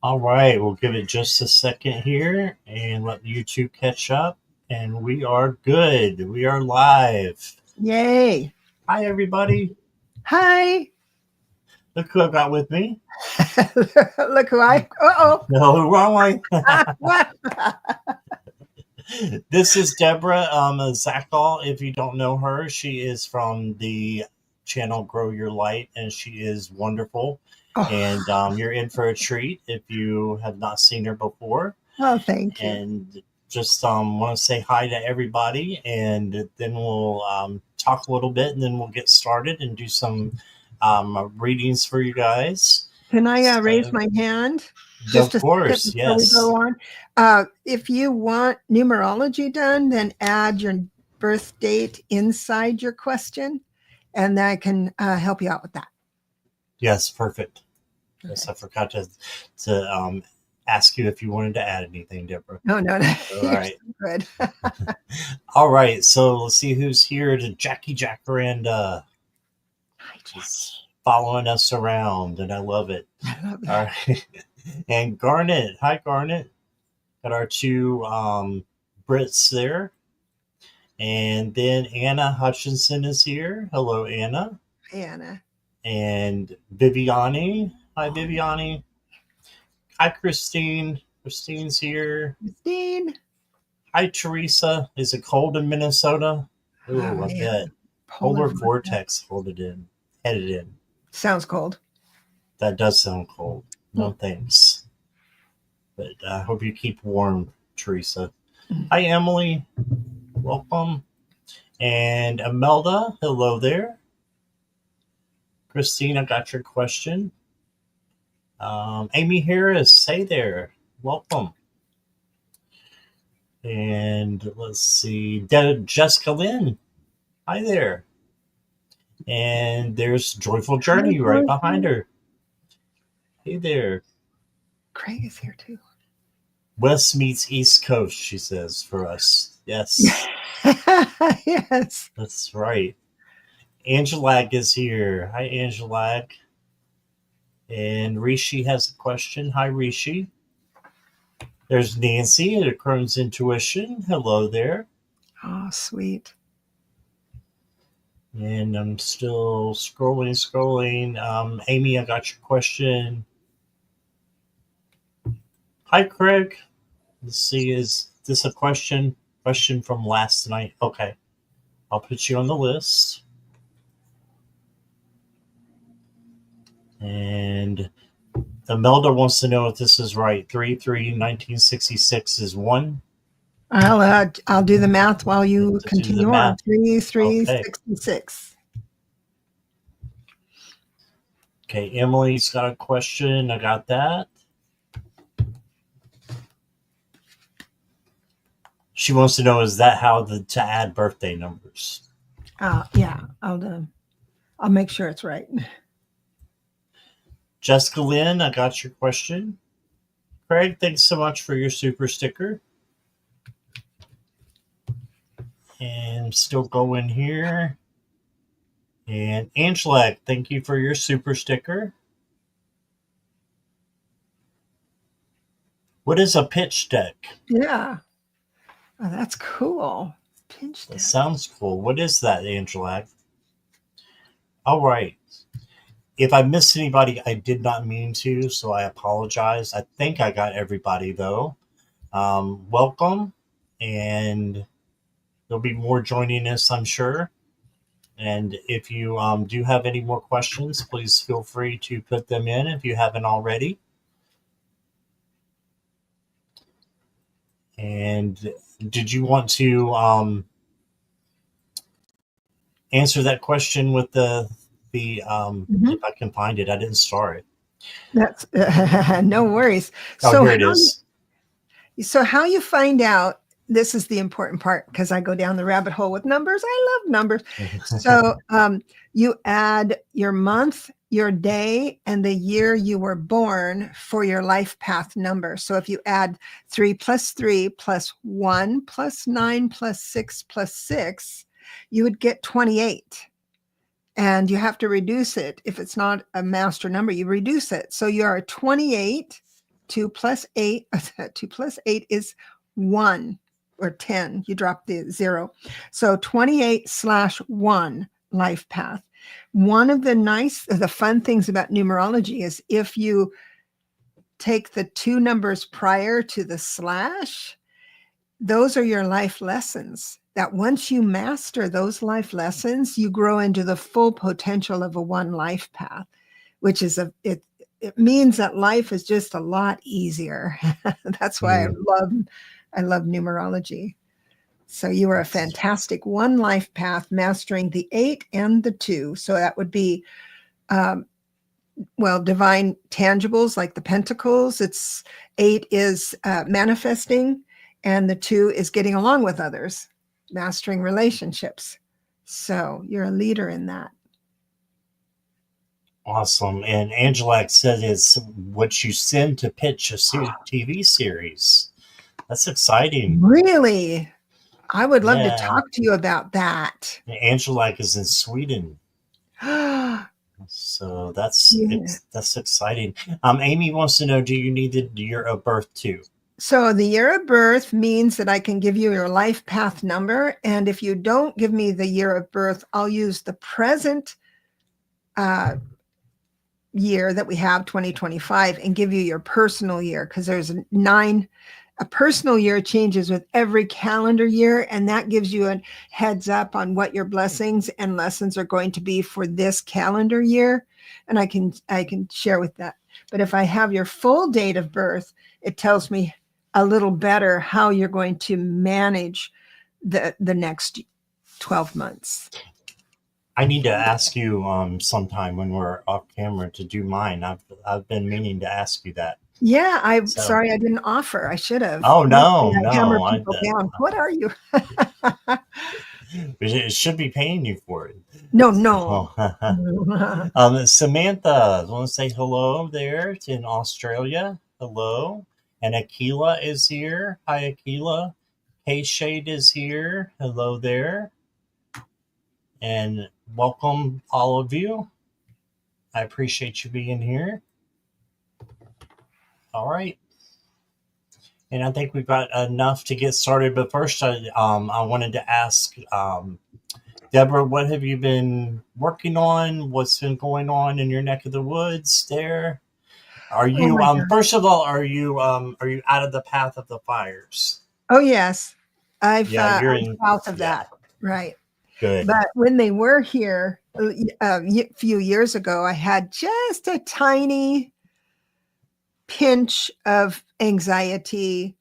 All right, we'll give it just a second here and let YouTube catch up. And we are good. We are live. Yay. Hi, everybody. Hi. Look who I've got with me. Look who I. Uh No, wrong way. oh. This is Debra Zachau. If you don't know her, she is from the channel Grow Your Light, and she is wonderful. And you're in for a treat if you have not seen her before. Oh, thank you. And just want to say hi to everybody, and then we'll talk a little bit, and then we'll get started and do some readings for you guys. Can I raise my hand? Just of course, before yes. we go on. If you want numerology done, then add your birth date inside your question, and I can help you out with that. Yes, perfect. Okay. Yes, I forgot to ask you if you wanted to add anything, Debra. No. All right. Good. All right. So let's see who's here. To Jackie Jacaranda. Hi, Jackie. Following us around, and I love it. I love that. All right. And Garnet. Hi, Garnet. Got our two Brits there. And then Anna Hutchinson is here. Hello, Anna. Hi, Anna. And Viviani. Hi, Viviani. Hi, Christine. Christine's here. Christine. Hi, Teresa. Is it cold in Minnesota? Oh, I bet. Polar vortex headed in. Sounds cold. That does sound cold. No thanks. But I hope you keep warm, Teresa. Hi, Emily. Welcome. And Imelda, hello there. Christine, I got your question. Amy Harris, hey there. Welcome. And let's see. Jessica Lynn, hi there. And there's Joyful Journey right behind her. Hey there. Craig is here too. West meets East Coast, she says, for us. Yes. Yes. That's right. Angelag is here. Hi, Angelag. And Rishi has a question. Hi, Rishi. There's Nancy at Crohn's Intuition. Hello there. Oh, sweet. And I'm still scrolling. Amy, I got your question. Hi, Craig. Let's see, is this a question from last night? Okay. I'll put you on the list. And Imelda wants to know if this is right. 3/3/1966 is 1. I'll do the math while you continue on. 3/3/66. Okay, Emily's got a question. I got that. She wants to know, is that how to add birthday numbers? Yeah, I'll make sure it's right. Jessica Lynn, I got your question. Craig, thanks so much for your super sticker. And still going here. And Angela, thank you for your super sticker. What is a pitch deck? Yeah. Oh, that's cool. Pitch deck. That sounds cool. What is that, Angela? All right. If I missed anybody, I did not mean to, so I apologize. I think I got everybody, though. Welcome. And there'll be more joining us, I'm sure. And if you do have any more questions, please feel free to put them in if you haven't already. And did you want to answer that question with the if I can find it? I didn't start it. That's no worries. So here it is. So how you find out, this is the important part, because I go down the rabbit hole with numbers. I love numbers. So you add your month, your day, and the year you were born for your life path number. So if you add 3 + 3 + 1 + 9 + 6 + 6, you would get 28. And you have to reduce it. If it's not a master number, you reduce it. So you are 28 2 plus 8, 2 plus 8 is 1 or 10. You drop the 0. So 28/1 life path. One of the fun things about numerology is if you take the 2 numbers prior to the slash, those are your life lessons. That once you master those life lessons, you grow into the full potential of a 1 life path, which is it means that life is just a lot easier. That's why I love numerology. So you are a fantastic 1 life path, mastering the 8 and the 2. So that would be divine tangibles like the pentacles. 8 is manifesting, and the 2 is getting along with others, mastering relationships. So you're a leader in that. Awesome. And Angela said it's what you send to pitch a TV series. That's exciting. Really? I would love to talk to you about that. Angela is in Sweden. So that's exciting. Amy wants to know, do you need the year of birth too? So the year of birth means that I can give you your life path number. And if you don't give me the year of birth, I'll use the present year that we have, 2025, and give you your personal year, because there's 9. A personal year changes with every calendar year, and that gives you a heads up on what your blessings and lessons are going to be for this calendar year. And I can share with that. But if I have your full date of birth, it tells me a little better how you're going to manage the next 12 months. I need to ask you sometime when we're off camera to do mine. I've been meaning to ask you that. Yeah, I'm sorry I didn't offer. I should have. Oh, no. Down. What are you? It should be paying you for it. No. Samantha, I want to say hello there in Australia. Hello. And Akila is here. Hi, Akila. Hey, Shade is here. Hello there. And welcome, all of you. I appreciate you being here. All right. And I think we've got enough to get started. But first, I wanted to ask Debra, what have you been working on? What's been going on in your neck of the woods there? Are you first of all, are you out of the path of the fires? Oh yes. You're I'm south of that. Right. Good. But when they were here a few years ago, I had just a tiny pinch of anxiety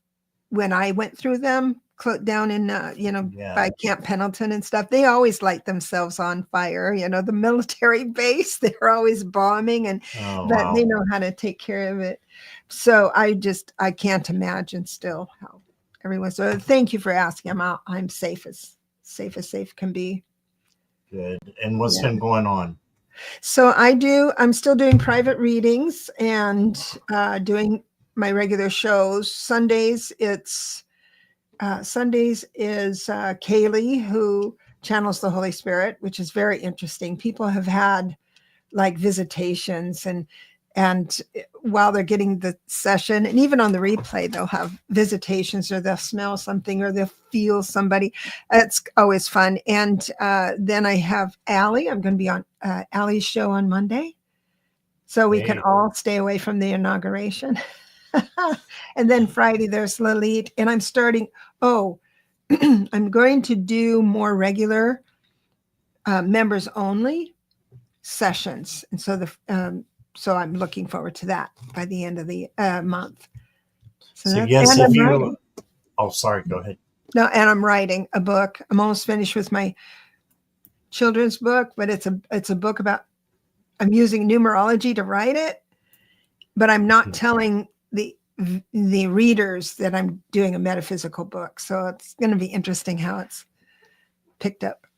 when I went through them down in, by Camp Pendleton and stuff. They always light themselves on fire, the military base, they're always bombing but they know how to take care of it. So I can't imagine still how everyone's. So thank you for asking. I'm safe as safe can be. Good. And what's been going on? So I'm still doing private readings and doing my regular shows. Sundays is Kaylee, who channels the Holy Spirit, which is very interesting. People have had like visitations and while they're getting the session, and even on the replay, they'll have visitations, or they'll smell something, or they'll feel somebody. It's always fun. And then I have Allie. I'm going to be on Allie's show on Monday, so we can all stay away from the inauguration. And then Friday there's Lalit, and I'm starting. I'm going to do more regular members only sessions, and so I'm looking forward to that by the end of the month. So yes, if you. Oh, sorry. Go ahead. No, and I'm writing a book. I'm almost finished with my children's book, but it's a book about. I'm using numerology to write it, but I'm not telling the readers that I'm doing a metaphysical book. So it's going to be interesting how it's picked up.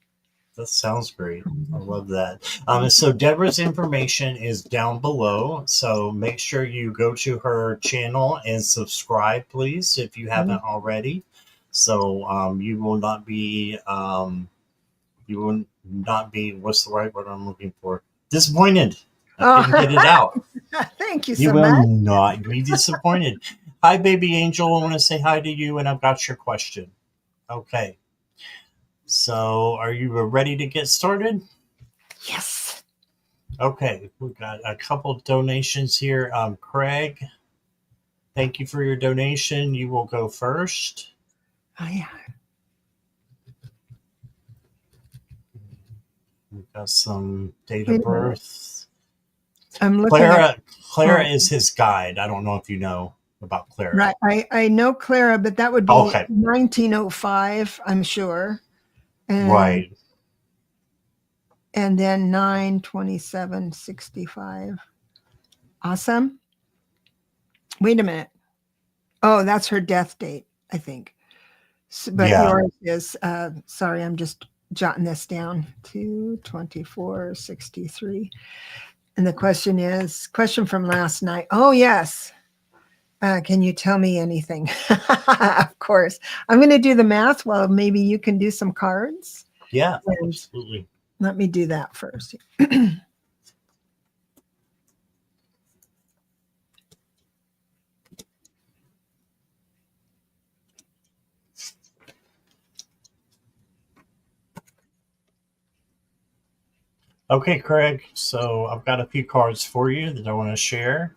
That sounds great. I love that. So Debra's information is down below. So make sure you go to her channel and subscribe, please, if you haven't already. So you will not be what's the right word I'm looking for? Disappointed. I couldn't get it Oh, out. thank you You so will much. not be disappointed. Hi, baby angel. I want to say hi to you, and I've got your question. Okay. So, are you ready to get started? Yes. Okay. We've got a couple donations here. Craig, thank you for your donation. You will go first. Oh, yeah. We've got some date of Wait a minute. birth. I'm looking at. Clara Oh, is his guide. I don't know if you know about Clara. right. I know Clara, but that would be Okay. 1905, I'm sure. And Right. then 9/27/65. Awesome. Wait a minute. Oh, that's her death date, I think. But Yeah. yours is, sorry, I'm just jotting this down, 2/24/63. And the question from last night. Oh, yes. Can you tell me anything? Of course. I'm going to do the math. Well, maybe you can do some cards. Yeah. And Absolutely. let me do that first. Okay, Craig. So I've got a few cards for you that I want to share.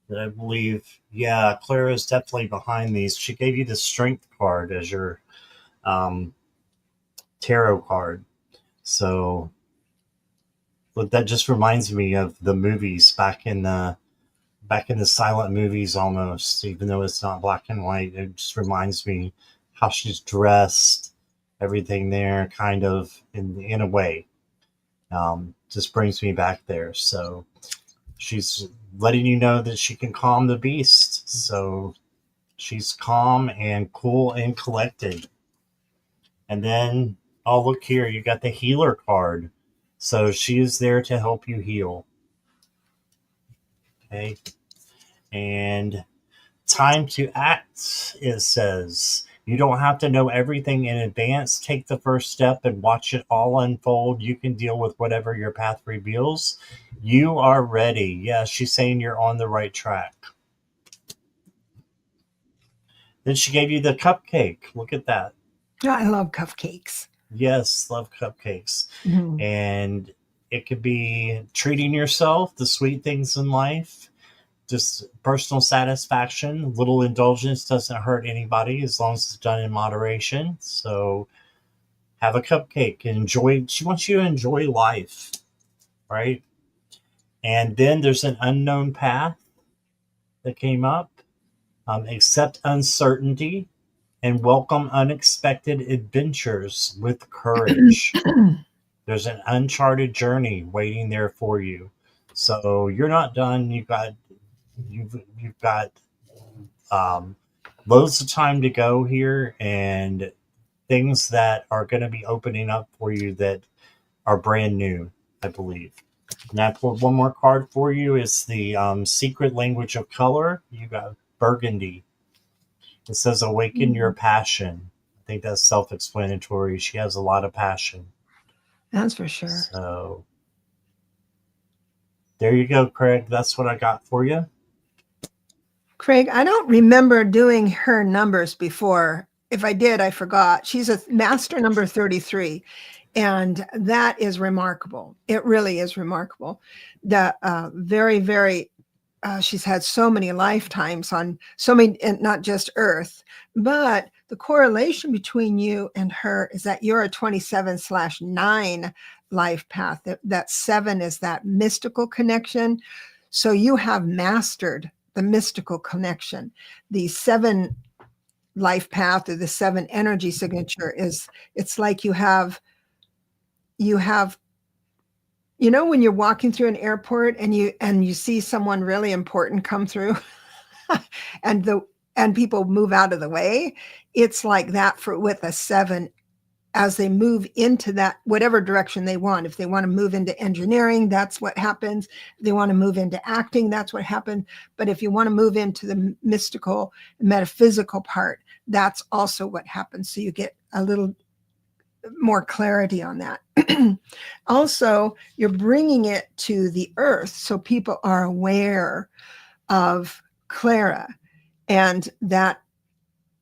That I believe, yeah, Clara is definitely behind these. She gave you the Strength card as your um, tarot card. So, but that just reminds me of the movies back in the silent movies almost. Even though it's not black and white, it just reminds me how she's dressed, everything there, kind of in a way. Just brings me back there. So she's letting you know that she can calm the beast. So she's calm and cool and collected. And then, oh, look here, you got the healer card. So she is there to help you heal. Okay. And time to act, it says. You don't have to know everything in advance. Take the first step and watch it all unfold. You can deal with whatever your path reveals. You are ready. Yeah, she's saying you're on the right track. Then she gave you the cupcake. Look at that. I love cupcakes. Yes, love cupcakes. Mhm. And it could be treating yourself, the sweet things in life, just personal satisfaction. Little indulgence doesn't hurt anybody as long as it's done in moderation. So have a cupcake and enjoy. She wants you to enjoy life, right? And then there's an unknown path that came up. Accept uncertainty and welcome unexpected adventures with courage. There's an uncharted journey waiting there for you. So you're not done. You've got um, loads of time to go here, and things that are going to be opening up for you that are brand new, I believe. And I pulled one more card for you. It's the secret language of color. You got burgundy. It says awaken your passion. I think that's self-explanatory. She has a lot of passion. That's for sure. So there you go, Craig. That's what I got for you. Craig, I don't remember doing her numbers before. If I did, I forgot. She's a master number 33. And that is remarkable. It really is remarkable. The very, very, she's had so many lifetimes on so many, and not just Earth, but the correlation between you and her is that you're a 27/9 life path. That 7 is that mystical connection. So you have mastered the mystical connection. The 7 life path or the 7 energy signature is, it's like you have, when you're walking through an airport and you see someone really important come through and people move out of the way. It's like that for with a 7 as they move into that whatever direction they want. If they want to move into engineering, that's what happens. If they want to move into acting, that's what happens. But if you want to move into the mystical, metaphysical part, that's also what happens. So you get a little more clarity on that. Also, you're bringing it to the earth so people are aware of Clara and that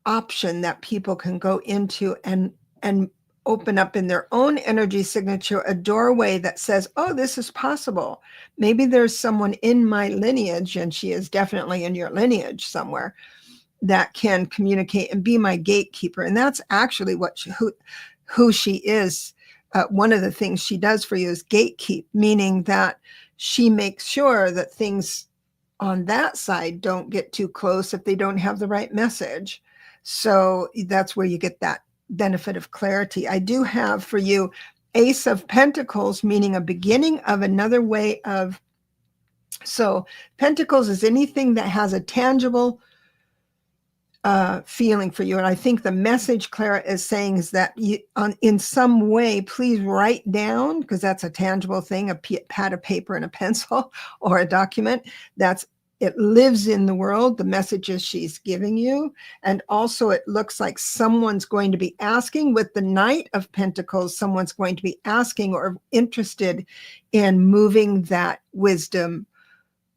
option that people can go into and open up in their own energy signature a doorway that says, oh, this is possible. Maybe there's someone in my lineage, and she is definitely in your lineage somewhere, that can communicate and be my gatekeeper. And that's actually who she is. One of the things she does for you is gatekeep, meaning that she makes sure that things on that side don't get too close if they don't have the right message. So that's where you get that benefit of clarity. I do have for you Ace of Pentacles, meaning a beginning of another way of. So Pentacles is anything that has a tangible feeling for you. And I think the message Clara is saying is that in some way, please write down, because that's a tangible thing, a pad of paper and a pencil or a document it lives in the world, the messages she's giving you. And also it looks like someone's going to be asking with the Knight of Pentacles, someone's going to be asking or interested in moving that wisdom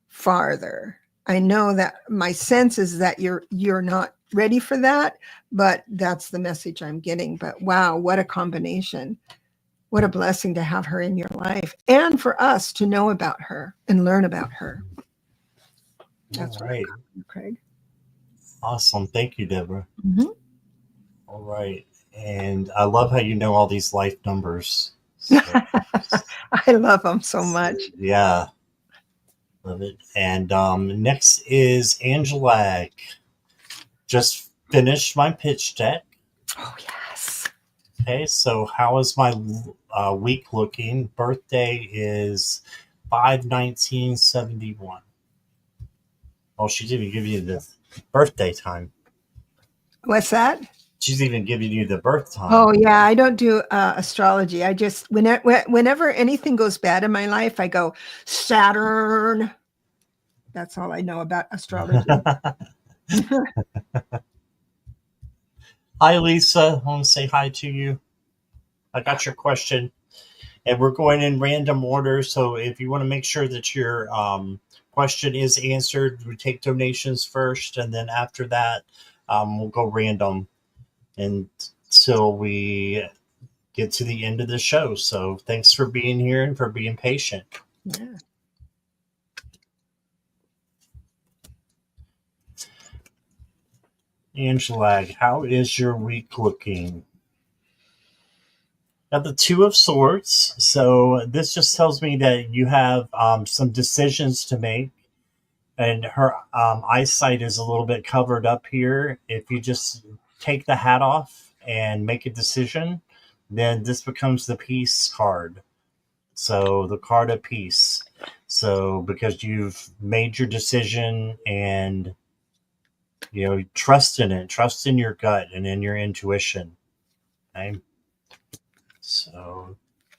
farther. I know that my sense is that you're not ready for that, but that's the message I'm getting. But wow, what a combination. What a blessing to have her in your life and for us to know about her and learn about her. That's all right. What Craig. Awesome. Thank you, Debra. Mm-hmm. All right. And I love how you know all these life numbers. So, I love them so much. Yeah. Love it. And next is Angela. Just finished my pitch deck. Oh, yes. Okay, so how is my week looking? Birthday is 5/19/71. Oh, she's even giving you the birthday time. What's that? She's even giving you the birth time. Oh, yeah. I don't do astrology. I just, whenever anything goes bad in my life, I go, Saturn. That's all I know about astrology. Hi, Lisa. I want to say hi to you. I got your question. And we're going in random order. So if you want to make sure that your question is answered, we take donations first. And then after that, we'll go random until we get to the end of the show. So thanks for being here and for being patient. Yeah. Angela, how is your week looking? Got the Two of Swords. So this just tells me that you have some decisions to make. And her eyesight is a little bit covered up here. If you just take the hat off and make a decision, then this becomes the peace card. So the card of peace. So because you've made your decision and trust in it, trust in your gut and in your intuition. Okay. So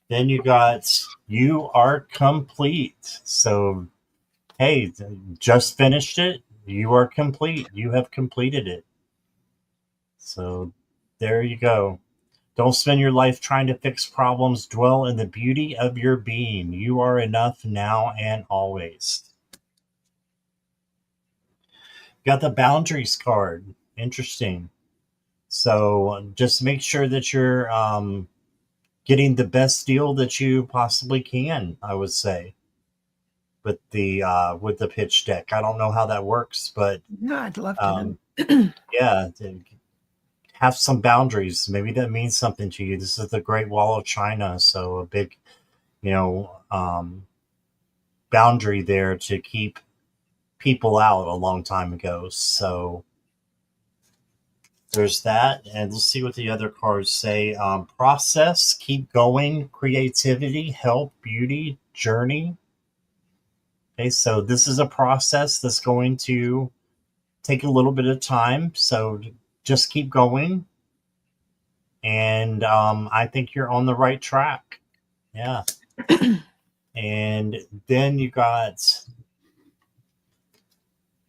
then you are complete. So hey, just finished it. You are complete. You have completed it. So there you go. Don't spend your life trying to fix problems. Dwell in the beauty of your being. You are enough now and always. Got the boundaries card. Interesting. So just make sure that you're getting the best deal that you possibly can, I would say, with the pitch deck. I don't know how that works, but No, I'd love to know. yeah, have some boundaries. Maybe that means something to you. This is the Great Wall of China, so a big, boundary there to keep people out a long time ago. So there's that. And let's see what the other cards say. Process, keep going, creativity, help, beauty, journey. Okay, so this is a process that's going to take a little bit of time. So just keep going. And I think you're on the right track. Yeah. And then you got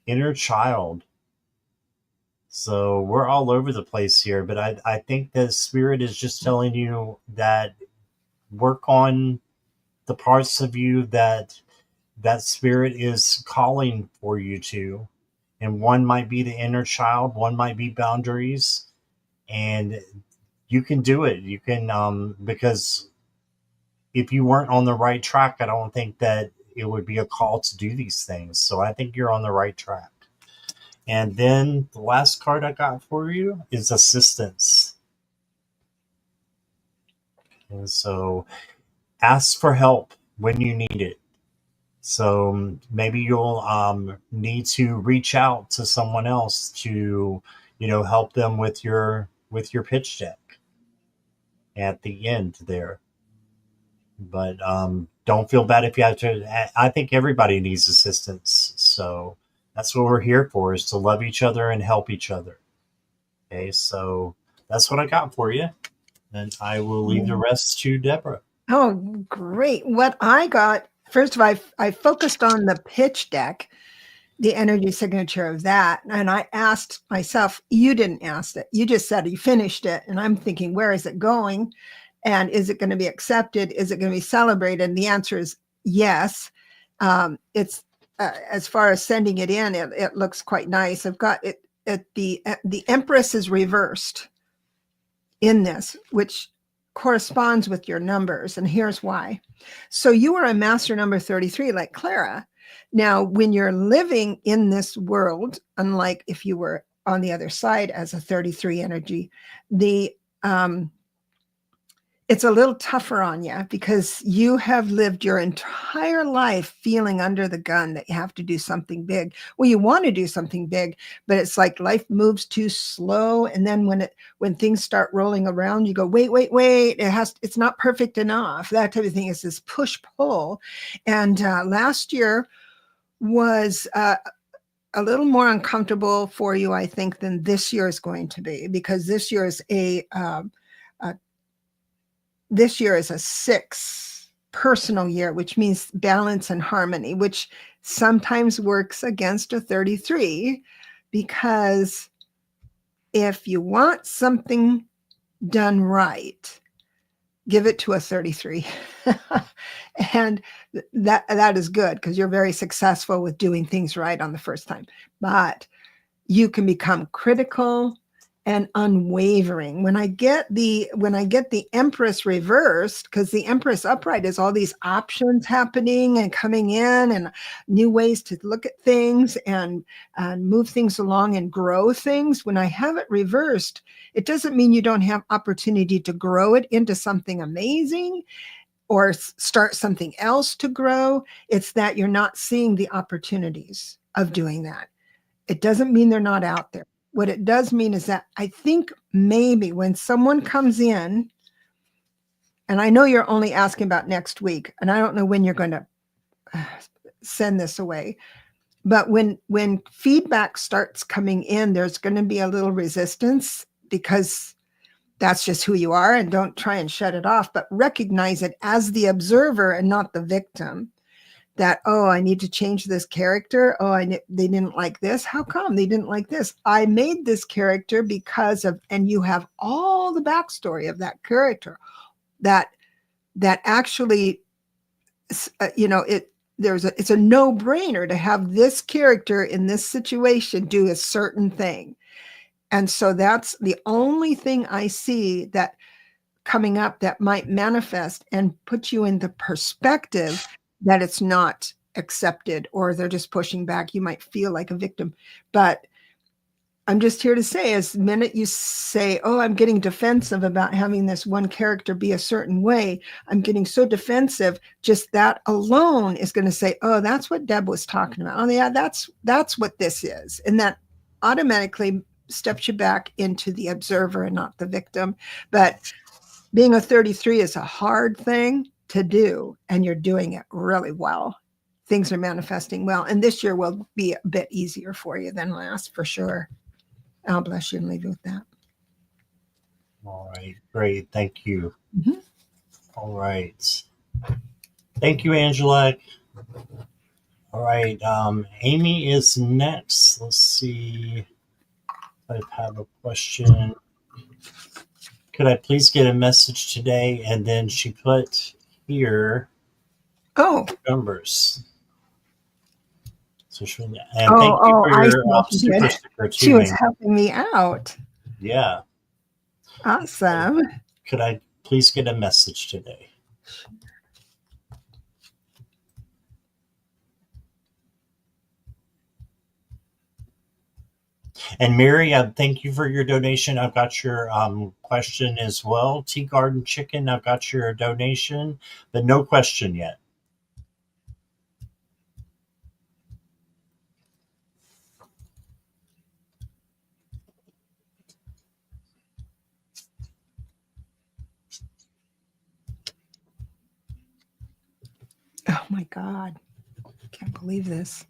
inner child. So we're all over the place here, but I think the spirit is just telling you that work on the parts of you that spirit is calling for you to. And one might be the inner child, one might be boundaries, and you can do it. You can, because if you weren't on the right track, I don't think that it would be a call to do these things. So I think you're on the right track. And then the last card I got for you is assistance. And so ask for help when you need it. So maybe you'll need to reach out to someone else to, help them with your pitch deck at the end there. But don't feel bad if you have to. I think everybody needs assistance. So that's what we're here for, is to love each other and help each other. Okay, so that's what I got for you. And I will leave the rest to Debra. Oh, great. What I got, first of all, I focused on the pitch deck, the energy signature of that. And I asked myself, you didn't ask it. You just said you finished it. And I'm thinking, where is it going? And is it going to be accepted? Is it going to be celebrated? And the answer is yes. It's as far as sending it in, it looks quite nice. I've got it at the Empress is reversed in this, which corresponds with your numbers. And here's why. So you are a master number 33, like Clara. Now, when you're living in this world, unlike if you were on the other side as a 33 energy, it's a little tougher on you because you have lived your entire life feeling under the gun that you have to do something big. Well, you want to do something big, but it's like life moves too slow. And then when things start rolling around, you go, wait, it's not perfect enough. That type of thing is this push pull. And last year was a little more uncomfortable for you, I think, than this year is going to be, because this year is this year is a 6 personal year, which means balance and harmony, which sometimes works against a 33, because if you want something done right, give it to a 33. And that is good because you're very successful with doing things right on the first time. But you can become critical and unwavering. When I get the Empress reversed, because the Empress upright is all these options happening and coming in and new ways to look at things and move things along and grow things. When I have it reversed, it doesn't mean you don't have opportunity to grow it into something amazing or start something else to grow. It's that you're not seeing the opportunities of doing that. It doesn't mean they're not out there. What it does mean is that I think maybe when someone comes in, and I know you're only asking about next week, and I don't know when you're going to send this away, but when feedback starts coming in, there's going to be a little resistance because that's just who you are, and don't try and shut it off, but recognize it as the observer and not the victim. That, oh, I need to change this character. Oh, they didn't like this. How come they didn't like this? I made this character because of, and you have all the backstory of that character that actually, it's a no-brainer to have this character in this situation do a certain thing. And so that's the only thing I see that coming up that might manifest and put you in the perspective that it's not accepted or they're just pushing back. You might feel like a victim, but I'm just here to say, as the minute you say, oh, I'm getting defensive about having this one character be a certain way, I'm getting so defensive, just that alone is going to say, oh, that's what Deb was talking about. Oh yeah, that's what this is. And that automatically steps you back into the observer and not the victim. But being a 33 is a hard thing to do, and you're doing it really well. Things are manifesting well, and this year will be a bit easier for you than last, for sure. I'll bless you and leave you with that. All right, great, thank you. Mm-hmm. All right, thank you, Angela. All right, Amy is next. Let's see. I have a question. Could I please get a message today? And then she put here Oh, numbers. So and thank you oh, for I see your what she super did. sticker too, She was Amy. helping me out. Yeah. Awesome. Could I please get a message today? And Mary, thank you for your donation. I've got your question as well. Tea Garden Chicken, I've got your donation, but no question yet. Oh my God. Can't believe this.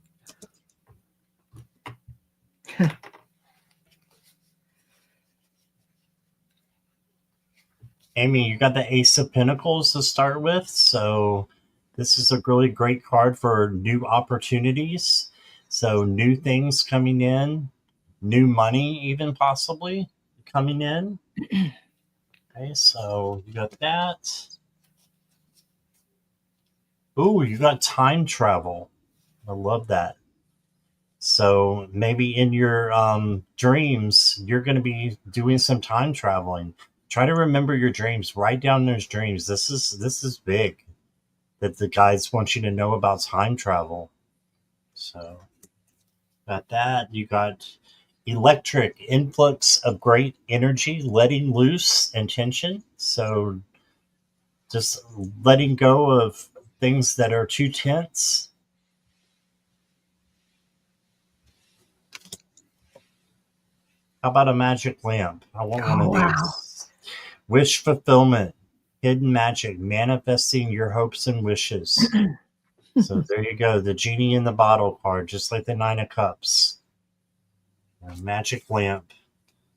Amy, you got the Ace of Pentacles to start with. So this is a really great card for new opportunities. So new things coming in, new money, even possibly coming in. Okay, so you got that. Ooh, you got time travel. I love that. So maybe in your dreams, you're going to be doing some time traveling. Try to remember your dreams. Write down those dreams. This is big. That the guides want you to know about time travel. So got that. You got electric influx of great energy, letting loose and tension. So just letting go of things that are too tense. How about a magic lamp? I want one Oh, of wow. these. Wish fulfillment, hidden magic, manifesting your hopes and wishes. So there you go. The genie in the bottle card, just like the Nine of Cups. A magic lamp.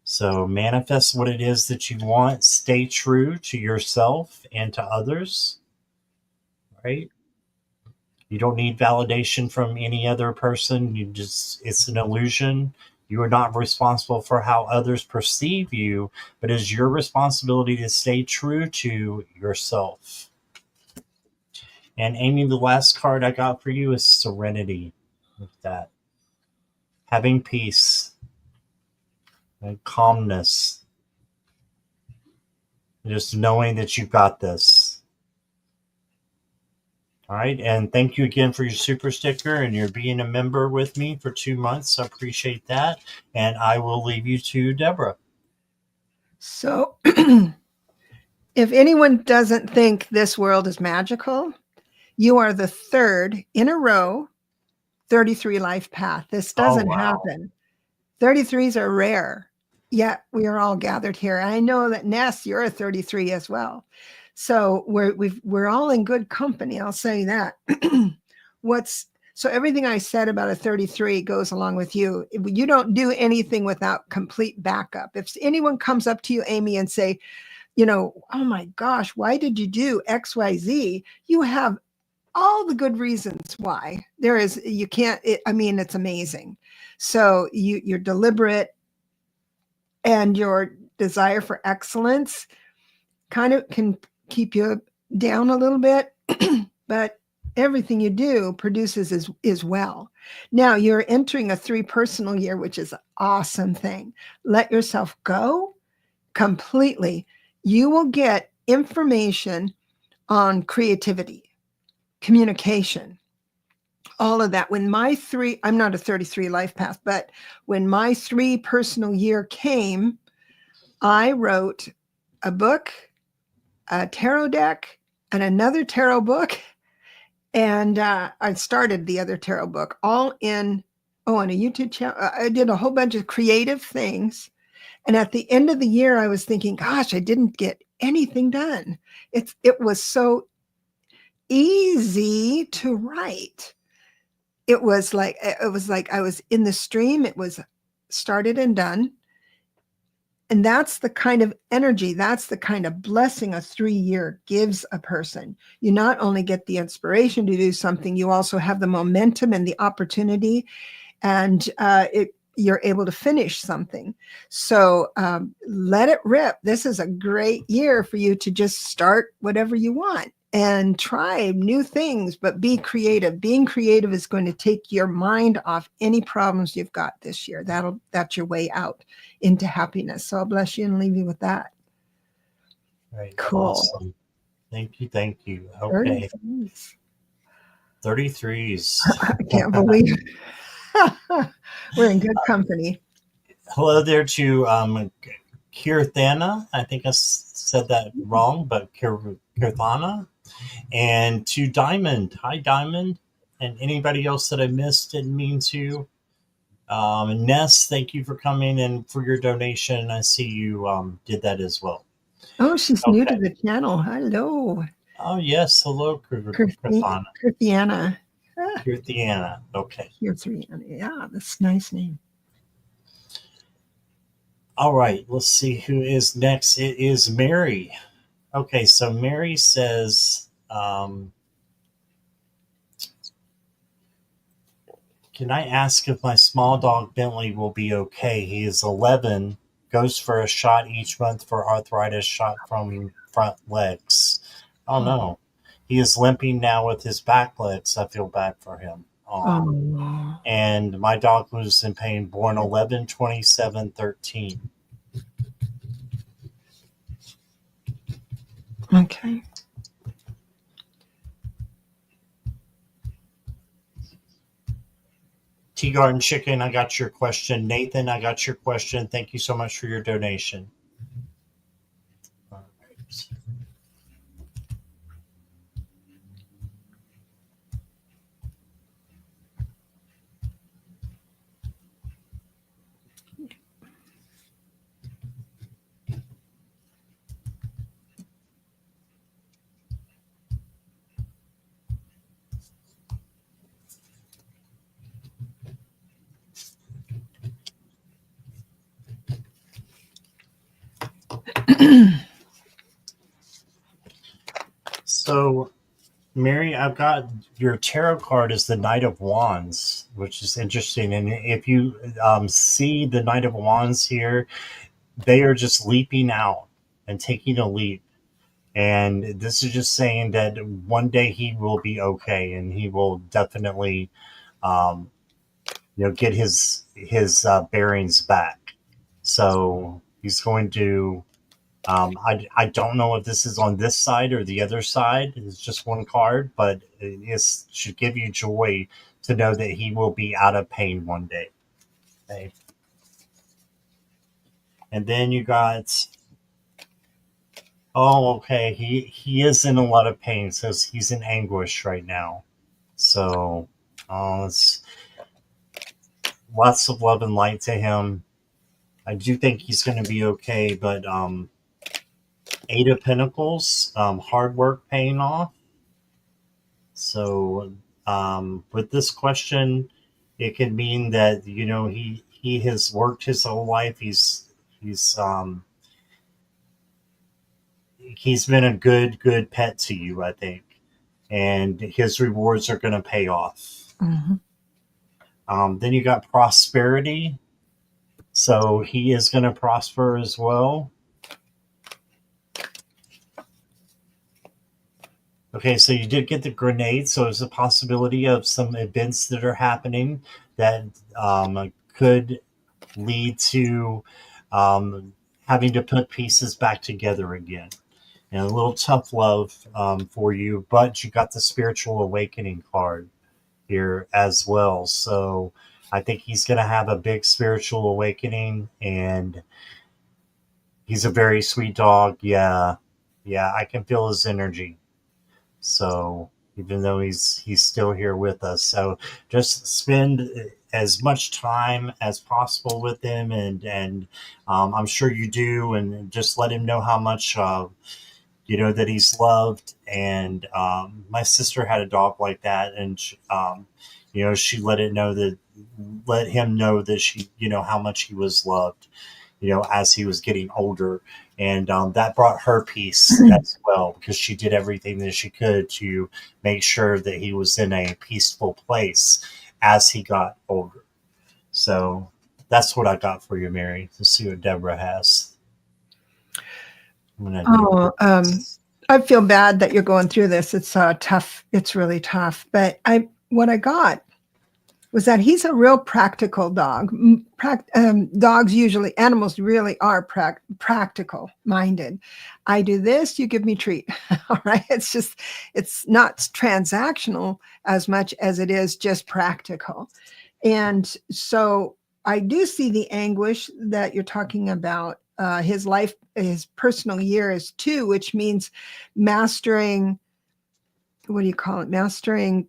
So manifest what it is that you want. Stay true to yourself and to others, right? You don't need validation from any other person. It's an illusion. You are not responsible for how others perceive you, but it's your responsibility to stay true to yourself. And Amy, the last card I got for you is serenity. With that, having peace and calmness, just knowing that you've got this. All right. And thank you again for your super sticker and your being a member with me for 2 months. I appreciate that. And I will leave you to Deborah. So, if anyone doesn't think this world is magical, you are the third in a row 33 life path. This Oh, doesn't wow. happen. 33s are rare, yet we are all gathered here. I know that Ness, you're a 33 as well. So we're all in good company. I'll say that. So everything I said about a 33 goes along with you. You don't do anything without complete backup. If anyone comes up to you, Amy, and say, oh my gosh, why did you do XYZ? You have all the good reasons why. You can't, it's amazing. So you're deliberate, and your desire for excellence kind of can keep you down a little bit, but everything you do produces as well. Now you're entering a 3 personal year, which is an awesome thing. Let yourself go completely. You will get information on creativity, communication, all of that. I'm not a 33 life path, but when my 3 personal year came, I wrote a book, a tarot deck, and another tarot book. And I started the other tarot book all on a YouTube channel. I did a whole bunch of creative things. And at the end of the year, I was thinking, gosh, I didn't get anything done. It was so easy to write. It was like I was in the stream. It was started and done. And that's the kind of energy, that's the kind of blessing a 3-year gives a person. You not only get the inspiration to do something, you also have the momentum and the opportunity. And you're able to finish something. So let it rip. This is a great year for you to just start whatever you want and try new things, but be creative. Being creative is going to take your mind off any problems you've got this year. That's your way out into happiness. So I'll bless you and leave you with that. Right. Cool. Awesome. Thank you. Thank you. Okay. 33s. 33s. I can't believe we're in good company. Hello there to Kirthana. I think I said that wrong, but Kirthana. And to Diamond. Hi, Diamond. And anybody else that I missed, didn't mean to. Ness, thank you for coming and for your donation. I see you did that as well. Oh, she's new to Okay. the channel. Hello, Oh, yes. Hello, Kirthana. Kirthiana. Kirthiana. Okay. Kirthiana. Yeah, that's a nice name. All right. Let's see who is next. It is Mary. Okay. So Mary says, can I ask if my small dog Bentley will be okay? He is 11, goes for a shot each month for arthritis shot from front legs. Oh no. He is limping now with his back legs. I feel bad for him. Oh, And my dog was in pain, born 11/27/13. okay. Tea Garden Chicken, I got your question. Nathan, I got your question. Thank you so much for your donation. All right. So, Mary, I've got your tarot card is the Knight of Wands, which is interesting. And if you see the Knight of Wands here, they are just leaping out and taking a leap. And this is just saying that one day he will be okay, and he will definitely, um, get his bearings back. So he's going to. I don't know if this is on this side or the other side. It's just one card, but it should give you joy to know that he will be out of pain one day. Okay. And then you got, oh, okay, he is in a lot of pain, so he's in anguish right now. So it's lots of love and light to him. I do think he's going to be okay, but Eight of Pentacles, hard work paying off. So with this question, it could mean that he has worked his whole life. He's been a good pet to you, I think, and his rewards are going to pay off. Mm-hmm. Then you got prosperity, so he is going to prosper as well. Okay, so you did get the grenade, so there's a possibility of some events that are happening that could lead to having to put pieces back together again. And a little tough love for you, but you got the spiritual awakening card here as well. So I think he's going to have a big spiritual awakening, and he's a very sweet dog. Yeah, I can feel his energy. So even though he's still here with us, so just spend as much time as possible with him, and I'm sure you do, and just let him know how much that he's loved. And my sister had a dog like that, and she let him know that she how much he was loved, as he was getting older. And that brought her peace as well, because she did everything that she could to make sure that he was in a peaceful place as he got older. So That's what I got for you, Mary. Let's see what Deborah has. I'm gonna do. Oh, I feel bad that you're going through this. It's tough. It's really tough. But what I got was that he's a real practical dog. Dogs usually, animals really are practical minded. I do this, you give me treat. All right. It's not transactional as much as it is just practical. And so I do see the anguish that you're talking about. His life, his personal year is 2, which means mastering, what do you call it? Mastering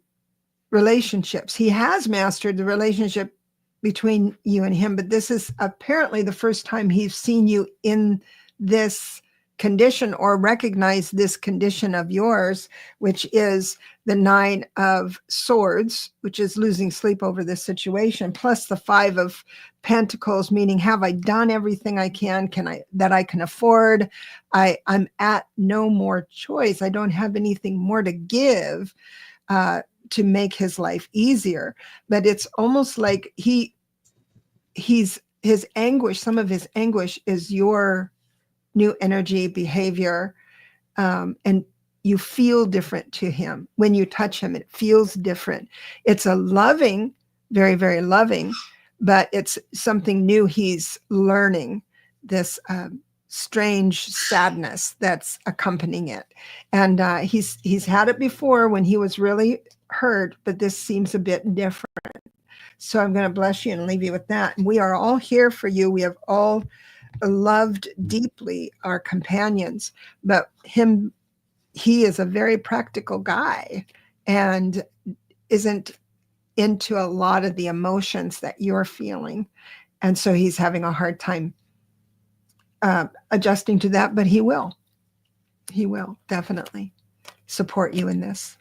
relationships. He has mastered the relationship between you and him, but this is apparently the first time he's seen you in this condition or recognized this condition of yours, which is the 9 of Swords, which is losing sleep over this situation, plus the 5 of Pentacles, meaning have I done everything I can that I can afford? I'm at no more choice. I don't have anything more to give to make his life easier. But it's almost like his anguish, some of his anguish is your new energy behavior, and you feel different to him when you touch him. It feels different. It's a loving, very, very loving, but it's something new he's learning, this strange sadness that's accompanying it. And he's had it before when he was really hurt, but this seems a bit different. So I'm going to bless you and leave you with that. And we are all here for you. We have all loved deeply our companions, but he is a very practical guy and isn't into a lot of the emotions that you're feeling. And so he's having a hard time adjusting to that, but he will definitely support you in this.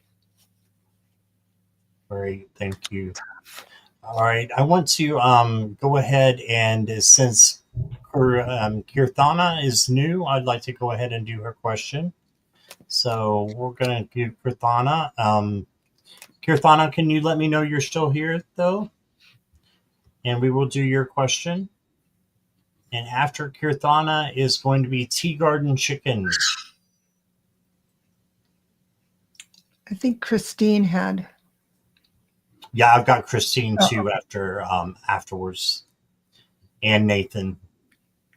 Great, thank you. All right, I want to go ahead and since Kirthana is new, I'd like to go ahead and do her question. So we're going to give Kirthana. Kirthana, can you let me know you're still here, though? And we will do your question. And after Kirthana is going to be Tea Garden Chicken. I think Christine had. Yeah, I've got Christine too afterwards. And Nathan.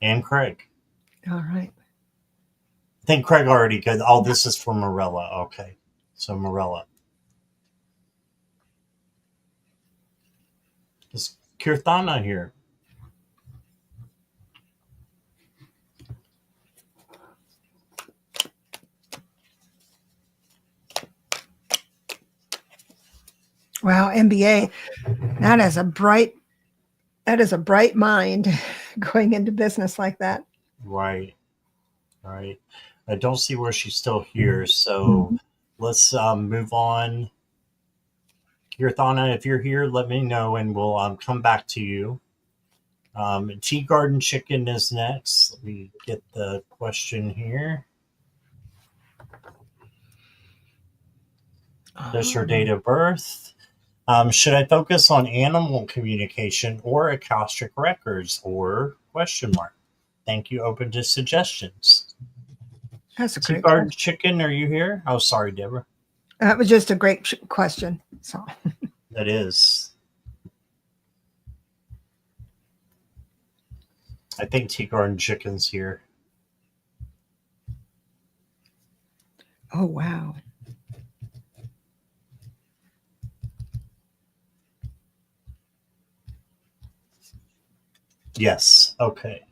And Craig. All right. I think Craig already got. Oh, this is for Morella. Okay. So Morella. Is Kirthana here? Wow, MBA. That is a bright mind going into business like that. Right. Right. I don't see where she's still here, so let's move on. Kirthana, if you're here, let me know and we'll come back to you. Tea Garden Chicken is next. Let me get the question here. There's her date of birth. Should I focus on animal communication or Akashic records or question mark? Thank you. Open to suggestions. That's a Tea great Garden question. Chicken, are you here? Oh, sorry, Debra. That was just a great question. So That is. I think Tea Garden Chicken's here. oh wow. Yes. Okay.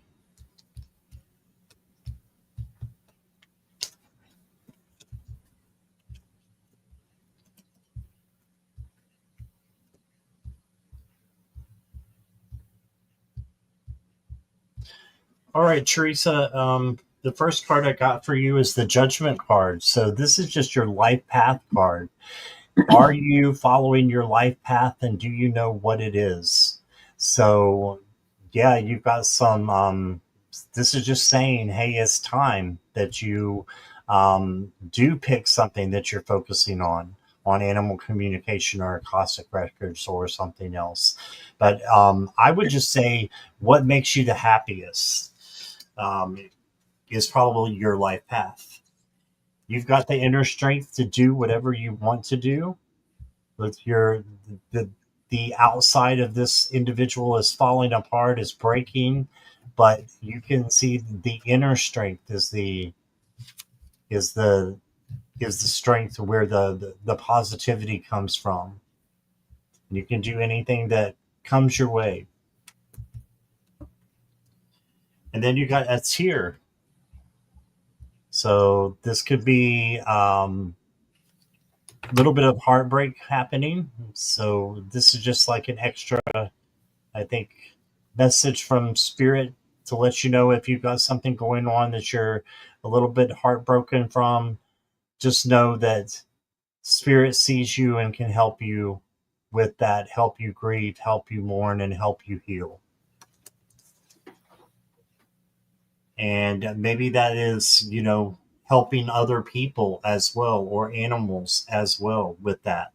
All right, Teresa. The first card I got for you is the Judgment card. So this is just your life path card. Are you following your life path, and do you know what it is? So, yeah, you've got some. This is just saying, hey, it's time that you do pick something that you're focusing on on animal communication or Akashic records or something else. But I would just say what makes you the happiest is probably your life path. You've got the inner strength to do whatever you want to do. With the the outside of this individual is falling apart, is breaking, but you can see the inner strength is the is the strength where the positivity comes from. You can do anything that comes your way. And then you got a tier. So this could be a little bit of heartbreak happening. So this is just like an extra, I think, message from spirit to let you know if you've got something going on that you're a little bit heartbroken from. Just know that spirit sees you and can help you with that, help you grieve, help you mourn, and help you heal. And maybe that is, helping other people as well, or animals as well with that.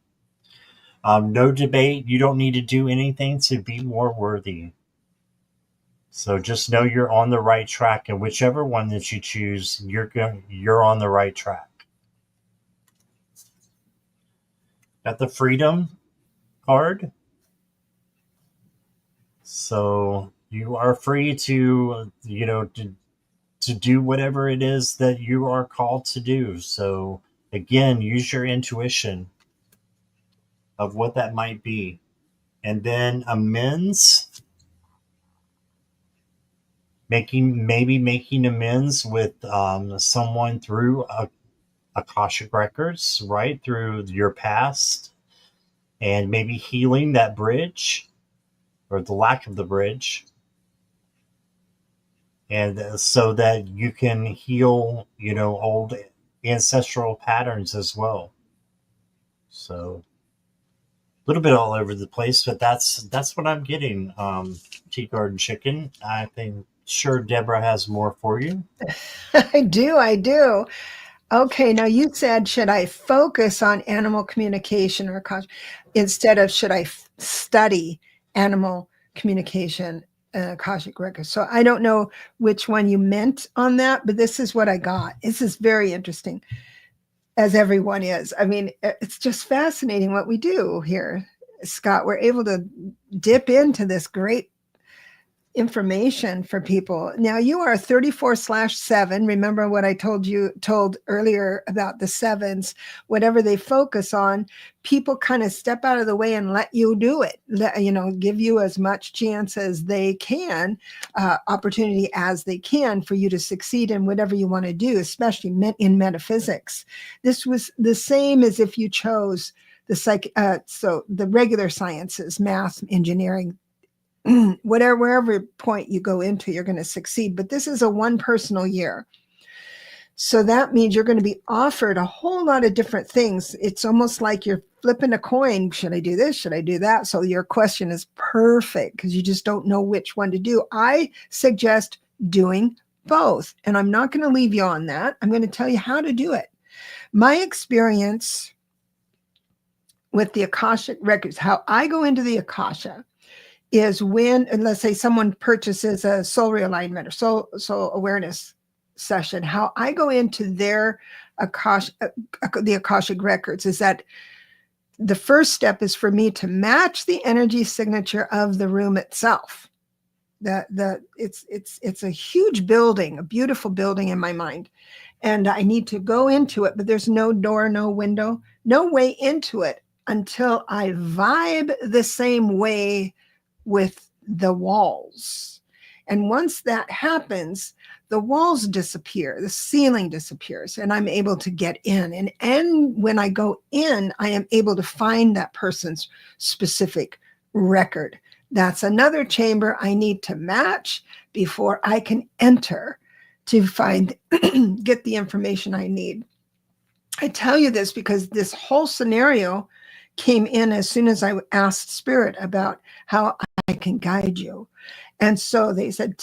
No debate. You don't need to do anything to be more worthy. So just know you're on the right track, and whichever one that you choose, you're on the right track. Got the freedom card. So you are free to, to do whatever it is that you are called to do. So again, use your intuition of what that might be. And then amends, making amends with someone through Akashic records, right? Through your past, and maybe healing that bridge or the lack of the bridge. And so that you can heal, old ancestral patterns as well. So a little bit all over the place, but that's what I'm getting. Tea Garden Chicken. I think sure Deborah has more for you. I do. Okay, now you said, should I focus on animal communication or instead of should I study animal communication, Akashic records? So I don't know which one you meant on that, but this is what I got. This is very interesting, as everyone is. I mean, it's just fascinating what we do here, Scott. We're able to dip into this great information for people. Now you are 34/7. Remember what I told earlier about the sevens, whatever they focus on, people kind of step out of the way and let you do it. Give you as much chance as they can, opportunity as they can for you to succeed in whatever you want to do, especially in metaphysics. This was the same as if you chose so the regular sciences, math, engineering, wherever point you go into, you're going to succeed. But this is a one personal year. So that means you're going to be offered a whole lot of different things. It's almost like you're flipping a coin. Should I do this? Should I do that? So your question is perfect because you just don't know which one to do. I suggest doing both. And I'm not going to leave you on that. I'm going to tell you how to do it. My experience with the Akashic records, how I go into the Akasha, is when, let's say someone purchases a soul realignment or soul awareness session, how I go into their the Akashic records is that the first step is for me to match the energy signature of the room itself. It's a huge building, a beautiful building in my mind. And I need to go into it, but there's no door, no window, no way into it until I vibe the same way with the walls. And once that happens, the walls disappear, the ceiling disappears, and I'm able to get in. And when I go in, I am able to find that person's specific record. That's another chamber I need to match before I can enter to get the information I need. I tell you this because this whole scenario came in as soon as I asked Spirit about how I can guide you. And so they said,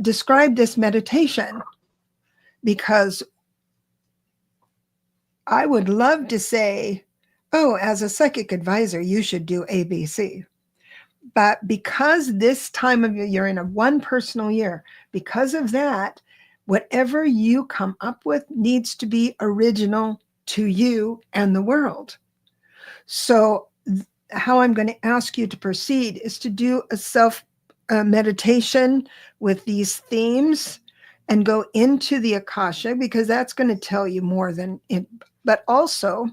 describe this meditation, because I would love to say, oh, as a psychic advisor, you should do ABC. But because this time of year, you're in a one personal year, because of that, whatever you come up with needs to be original to you and the world. So, how I'm going to ask you to proceed is to do a self meditation with these themes and go into the Akasha, because that's going to tell you more than it, but also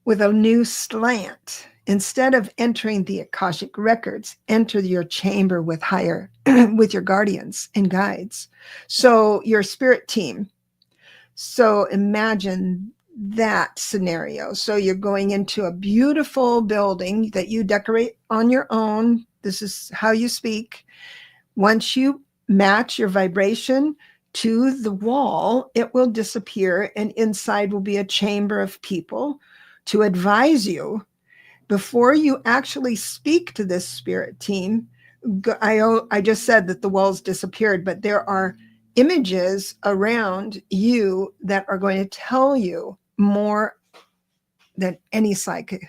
with a new slant. Instead of entering the Akashic records, enter your chamber with higher, with your guardians and guides. So your spirit team. So imagine that scenario. So you're going into a beautiful building that you decorate on your own. This is how you speak. Once you match your vibration to the wall, it will disappear, and inside will be a chamber of people to advise you. Before you actually speak to this spirit team, I just said that the walls disappeared, but there are images around you that are going to tell you more than any psychic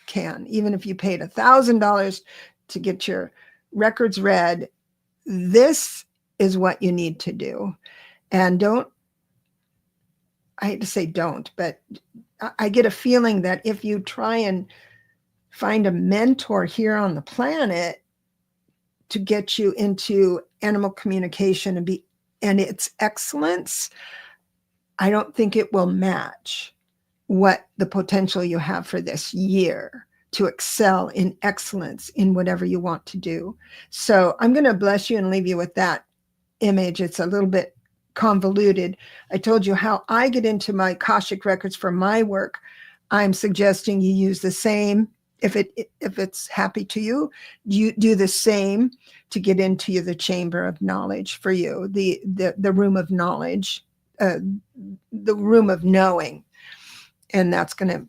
can. Even if you paid $1,000 to get your records read, this is what you need to do. And don't, I hate to say don't, but I get a feeling that if you try and find a mentor here on the planet to get you into animal communication and its excellence, I don't think it will match what the potential you have for this year to excel in excellence in whatever you want to do. So I'm going to bless you and leave you with that image. It's a little bit convoluted. I told you how I get into my Akashic records for my work. I'm suggesting you use the same. If it's happy to you, you do the same to get into the chamber of knowledge for you, the room of knowledge, the room of knowing, and that's going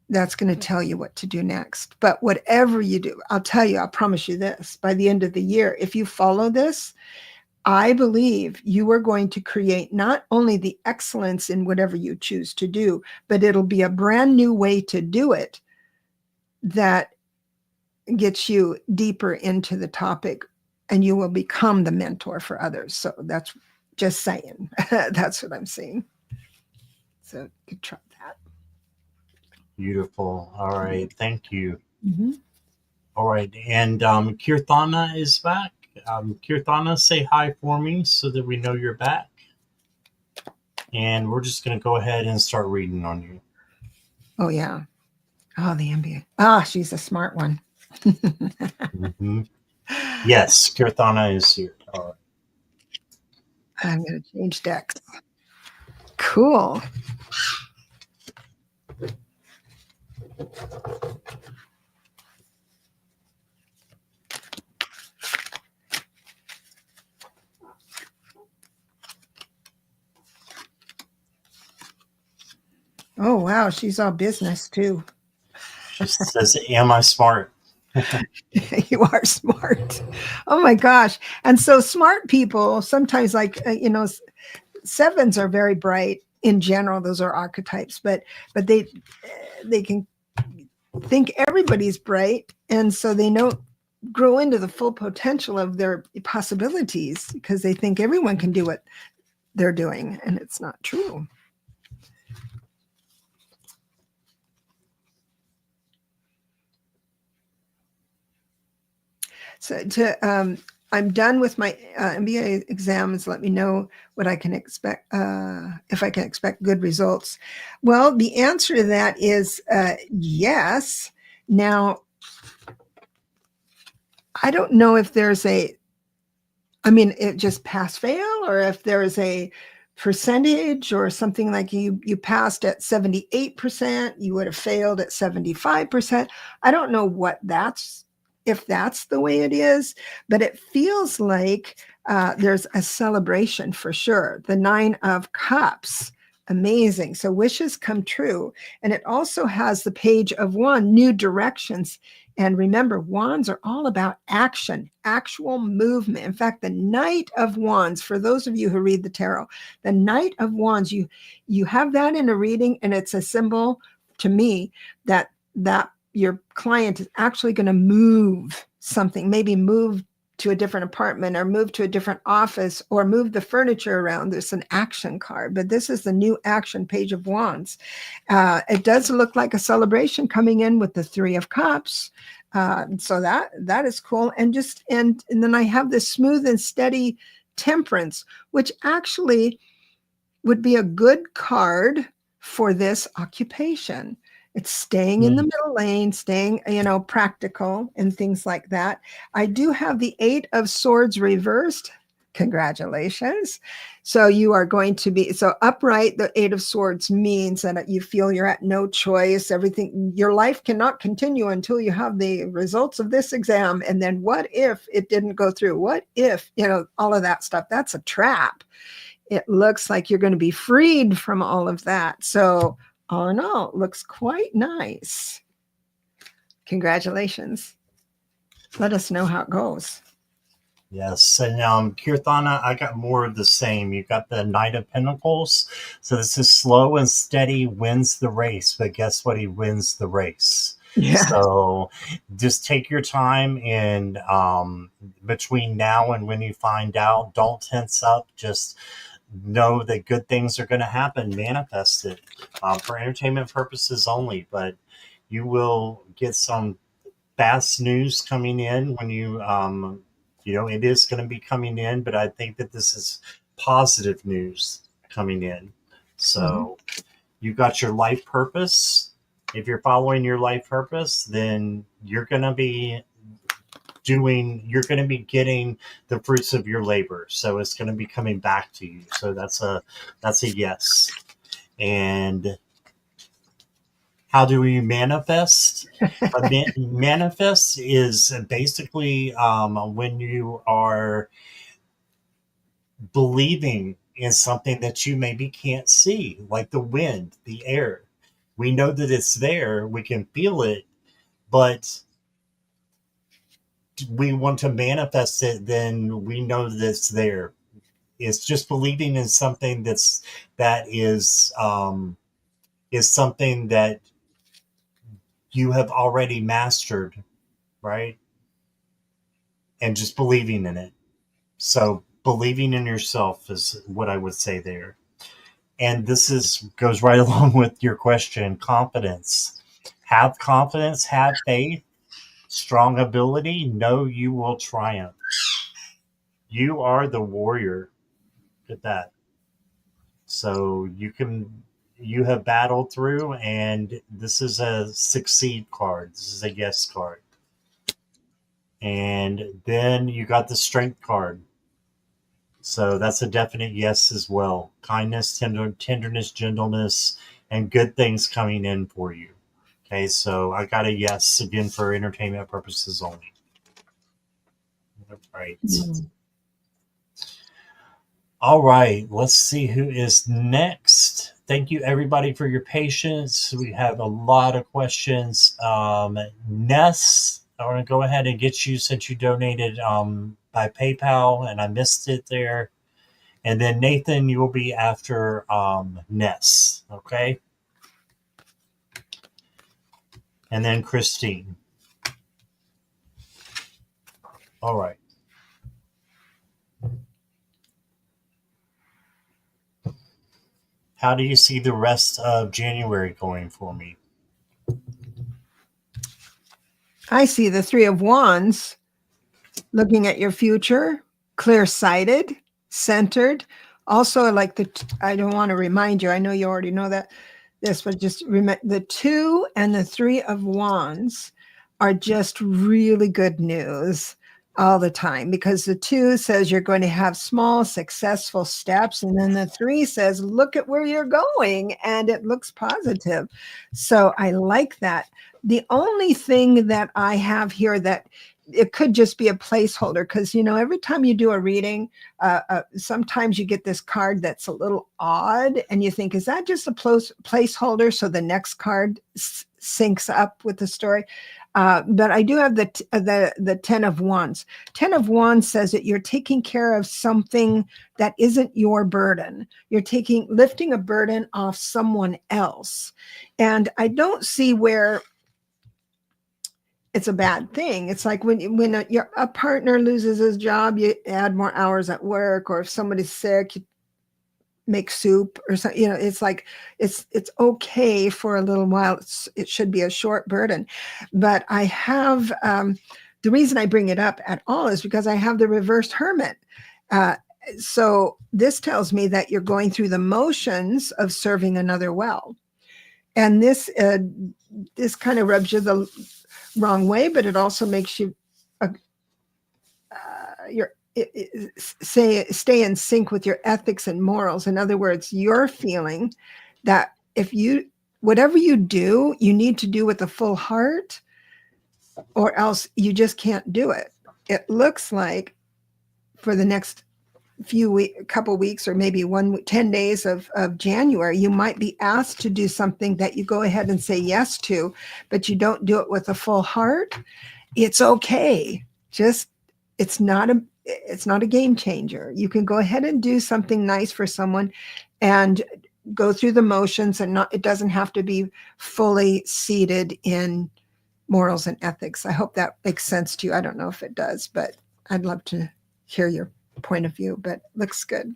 to tell you what to do next. But whatever you do, I'll promise you this: by the end of the year, if you follow this, I believe you are going to create not only the excellence in whatever you choose to do, but it'll be a brand new way to do it that gets you deeper into the topic, and you will become the mentor for others. So that's just saying. That's what I'm saying. So you could try that. Beautiful. All right. Thank you. Mm-hmm. All right. And Kirthana is back. Kirthana, say hi for me so that we know you're back. And we're just going to go ahead and start reading on you. Oh, yeah. Oh, the MBA. Ah, she's a smart one. Mm-hmm. Yes, Kirthana is here. All right. I'm going to change decks. Cool. Oh, wow. She's all business, too. She says, am I smart? You are smart. Oh, my gosh. And so smart people sometimes, like, sevens are very bright in general. Those are archetypes, but they can think everybody's bright. And so they don't grow into the full potential of their possibilities because they think everyone can do what they're doing. And it's not true. So I'm done with my MBA exams. Let me know what I can expect, if I can expect good results. Well, the answer to that is yes. Now, I don't know if there's it just pass fail, or if there's a percentage or something like you passed at 78%, you would have failed at 75%. I don't know if that's the way it is, but it feels like there's a celebration for sure. The 9 of Cups amazing. So wishes come true. And it also has the page of one, new directions. And remember, wands are all about action, actual movement. In fact, the Knight of Wands, for those of you who read the tarot, the Knight of Wands, you have that in a reading, and it's a symbol to me that your client is actually going to move something, maybe move to a different apartment or move to a different office or move the furniture around. There's an action card, but this is the new action page of wands. It does look like a celebration coming in with the Three of Cups. So that is cool. And then I have this smooth and steady Temperance, which actually would be a good card for this occupation. It's staying in the middle lane, staying, practical and things like that. I do have the Eight of Swords reversed. Congratulations. So you are going to be, so upright, the Eight of Swords means that you feel you're at no choice. Everything, your life cannot continue until you have the results of this exam. And then what if it didn't go through? What if, all of that stuff? That's a trap. It looks like you're going to be freed from all of that. So all in all, it looks quite nice. Congratulations. Let us know how it goes. Yes, and Kirthana, I got more of the same. You got the Knight of Pentacles. So this is slow and steady wins the race, but guess what? He wins the race. Yeah. So just take your time, and between now and when you find out, don't tense up. Just know that good things are going to happen. Manifest it for entertainment purposes only, but you will get some fast news coming in when you it is going to be coming in, but I think that this is positive news coming in. So you got your life purpose. If you're following your life purpose, then you're going to be getting the fruits of your labor. So it's going to be coming back to you. So that's a yes. And how do we manifest? Manifest is basically when you are believing in something that you maybe can't see, like the wind, the air. We know that it's there. We can feel it, but we want to manifest it, then we know that it's there. It's just believing in something that is something that you have already mastered, right? And just believing in it. So believing in yourself is what I would say there. And this goes right along with your question, confidence. Have confidence, have faith, strong ability, know you will triumph. You are the warrior at that. So you have battled through, and this is a succeed card. This is a yes card. And then you got the strength card. So that's a definite yes as well. Kindness, tenderness, gentleness, and good things coming in for you. Okay, so I got a yes again for entertainment purposes only. All right. All right, let's see who is next. Thank you, everybody, for your patience. We have a lot of questions. Ness, I want to go ahead and get you since you donated by PayPal, and I missed it there. And then Nathan, you will be after Ness, okay? And then Christine. All right. How do you see the rest of January going for me? I see the Three of Wands looking at your future, clear-sighted, centered. Also, like I don't want to remind you, I know you already know this, but just remember the Two and the Three of Wands are just really good news all the time, because the Two says you're going to have small, successful steps. And then the Three says, look at where you're going. And it looks positive. So I like that. The only thing that I have here that it could just be a placeholder, because every time you do a reading, sometimes you get this card that's a little odd, and you think, is that just a placeholder so the next card syncs up with the story? But I do have the 10 of Wands. 10 of Wands says that you're taking care of something that isn't your burden. You're lifting a burden off someone else. And I don't see where it's a bad thing. It's like when a partner loses his job, you add more hours at work, or if somebody's sick, you make soup or something. It's like it's okay for a little while. It should be a short burden. But I have the reason I bring it up at all is because I have the reversed Hermit. So this tells me that you're going through the motions of serving another well, and this kind of rubs you the wrong way, but it also makes you stay in sync with your ethics and morals. In other words, you're feeling that whatever you do, you need to do with a full heart, or else you just can't do it. It looks like for the next couple weeks, or maybe 10 days of January, you might be asked to do something that you go ahead and say yes to, but you don't do it with a full heart. It's okay. It's not a game changer. You can go ahead and do something nice for someone and go through the motions, and it doesn't have to be fully seated in morals and ethics. I hope that makes sense to you. I don't know if it does, but I'd love to hear your point of view, but looks good.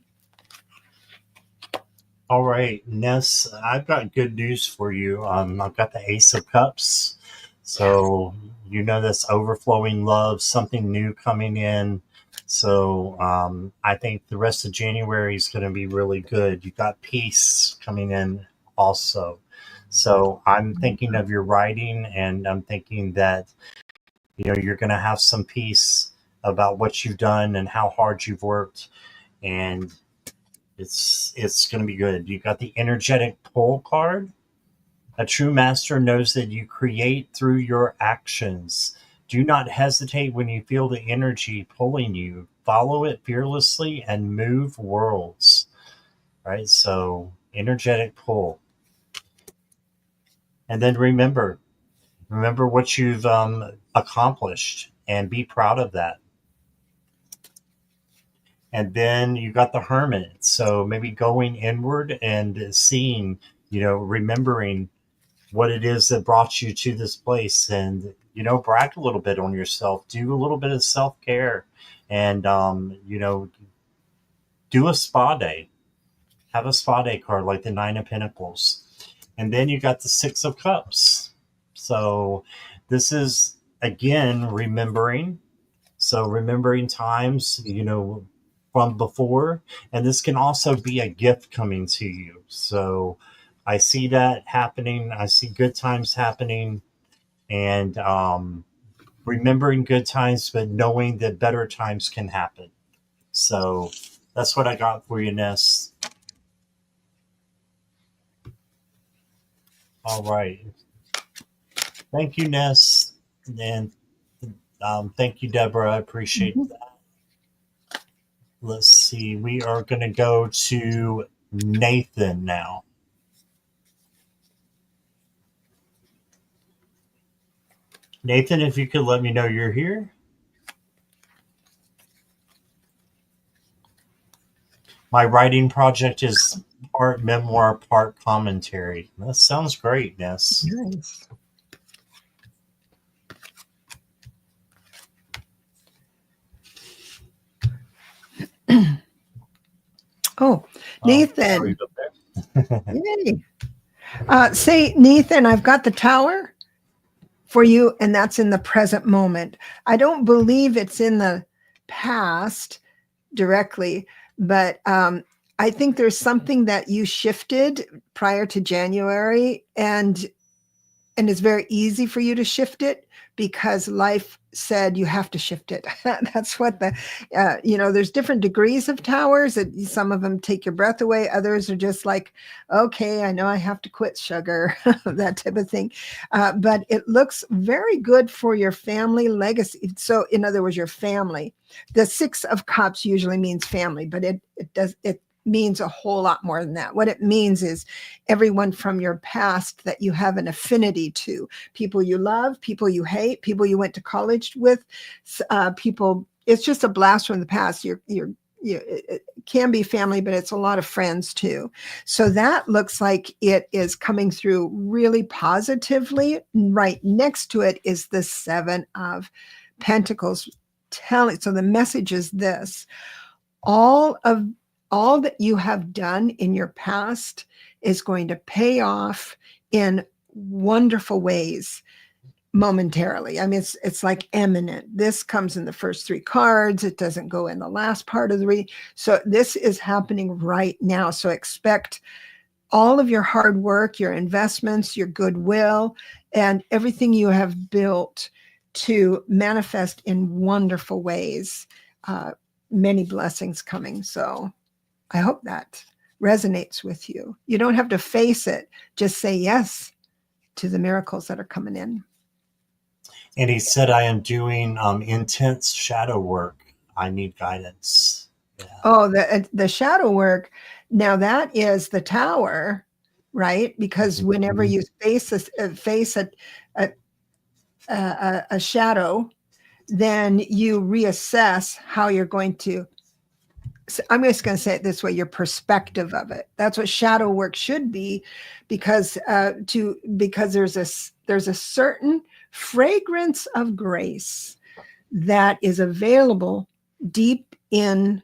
All right, Ness, I've got good news for you. I've got the Ace of Cups. So, that's overflowing love, something new coming in. So, I think the rest of January is going to be really good. You got peace coming in also. So, I'm thinking of your writing, and I'm thinking that, you're going to have some peace about what you've done and how hard you've worked, and it's going to be good. You got the energetic pull card. A true master knows that you create through your actions. Do not hesitate when you feel the energy pulling you. Follow it fearlessly and move worlds. Right? So, energetic pull. And then remember what you've accomplished, and be proud of that. And then you got the Hermit. So maybe going inward and seeing, remembering what it is that brought you to this place, and, brag a little bit on yourself, do a little bit of self-care, and, do a spa day, have a spa day card like the 9 of Pentacles. And then you got the 6 of Cups. So this is, again, remembering. So remembering times, from before, and this can also be a gift coming to you. So I see that happening. I see good times happening, and remembering good times, but knowing that better times can happen. So that's what I got for you, Ness. All right. Thank you, Ness. And thank you, Debra. I appreciate that. Let's see. We are going to go to Nathan now. Nathan, if you could let me know you're here. My writing project is part memoir, part commentary. That sounds great, Ness. Nice. Oh, Nathan. Yay. Say, Nathan, I've got the Tower for you, and that's in the present moment. I don't believe it's in the past directly, but I think there's something that you shifted prior to January, and and it's very easy for you to shift it because life said you have to shift it. That's what there's different degrees of towers. Some of them take your breath away. Others are just like, okay, I know I have to quit sugar, that type of thing. But it looks very good for your family legacy. So in other words, your family. The Six of Cups usually means family, but it means a whole lot more than that. What it means is everyone from your past that you have an affinity to, people you love, people you hate, people you went to college with, people. It's just a blast from the past. It can be family, but it's a lot of friends too. So that looks like it is coming through really positively. Right next to it is the Seven of Pentacles. So the message is this: all that you have done in your past is going to pay off in wonderful ways momentarily. I mean, it's like eminent. This comes in the first three cards. It doesn't go in the last part of the reading. So this is happening right now. So expect all of your hard work, your investments, your goodwill, and everything you have built to manifest in wonderful ways. Many blessings coming. So I hope that resonates with you. You don't have to face it. Just say yes to the miracles that are coming in. And he said, I am doing intense shadow work. I need guidance. Yeah. Oh, the shadow work. Now that is the tower, right? Because whenever you face a shadow, then you reassess how you're going to. I'm just going to say it this way: your perspective of it. That's what shadow work should be, because there's a certain fragrance of grace that is available deep in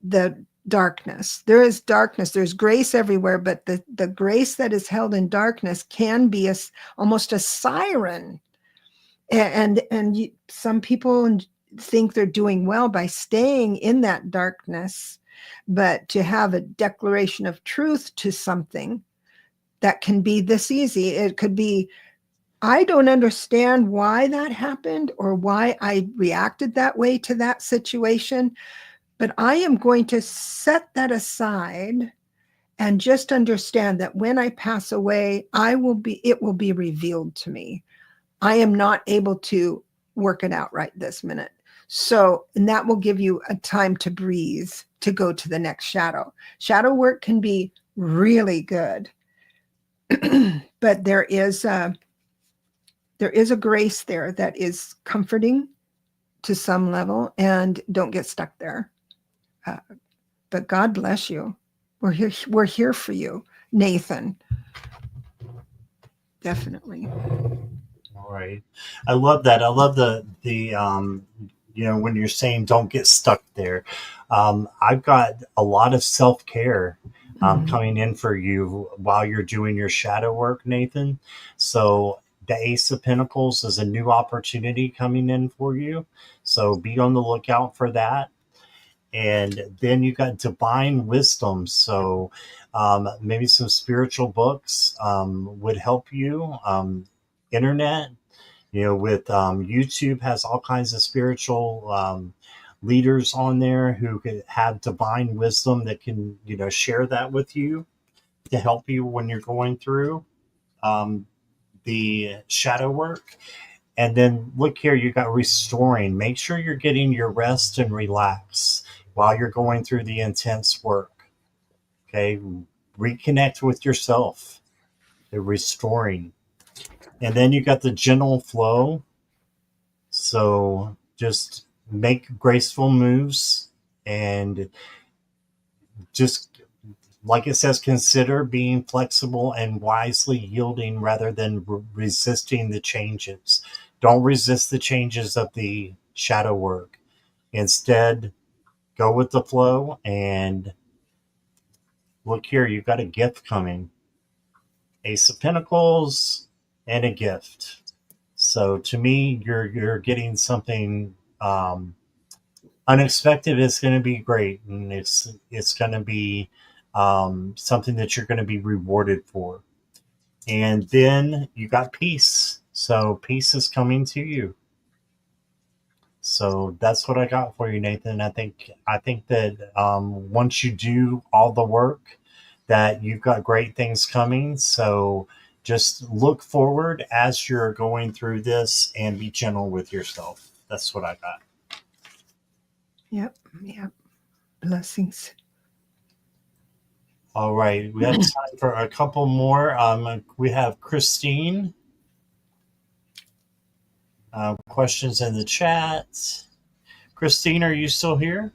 the darkness. There is darkness. There's grace everywhere, but the grace that is held in darkness can be almost a siren. Some people think they're doing well by staying in that darkness, but to have a declaration of truth to something that can be this easy. It could be, I don't understand why that happened or why I reacted that way to that situation, but I am going to set that aside and just understand that when I pass away, it will be revealed to me. I am not able to work it out right this minute. So, and that will give you a time to breathe, to go to the next shadow. Shadow work can be really good, but there is a grace there that is comforting to some level, and don't get stuck there. But God bless you. We're here for you, Nathan. Definitely. All right. I love that. I love the when you're saying don't get stuck there. I've got a lot of self-care coming in for you while you're doing your shadow work, Nathan. So the Ace of Pentacles is a new opportunity coming in for you. So be on the lookout for that. And then you got divine wisdom. So maybe some spiritual books would help you. Internet, with YouTube has all kinds of spiritual leaders on there who could have divine wisdom that can, share that with you to help you when you're going through the shadow work. And then look here, you got restoring. Make sure you're getting your rest and relax while you're going through the intense work. Okay. Reconnect with yourself. The restoring. And then you got the gentle flow. So just make graceful moves and just like it says, consider being flexible and wisely yielding rather than resisting the changes. Don't resist the changes of the shadow work. Instead, go with the flow. And look here, you've got a gift coming. Ace of Pentacles and a gift. So to me, you're getting something unexpected. Is going to be great, and it's going to be something that you're going to be rewarded for. And then you got peace. So peace is coming to you. So that's what I got for you, Nathan. I think that once you do all the work, that you've got great things coming. So just look forward as you're going through this and be gentle with yourself. That's what I got. Yep. Yep. Blessings. All right, we have time for a couple more. We have Christine. Questions in the chat. Christine, are you still here?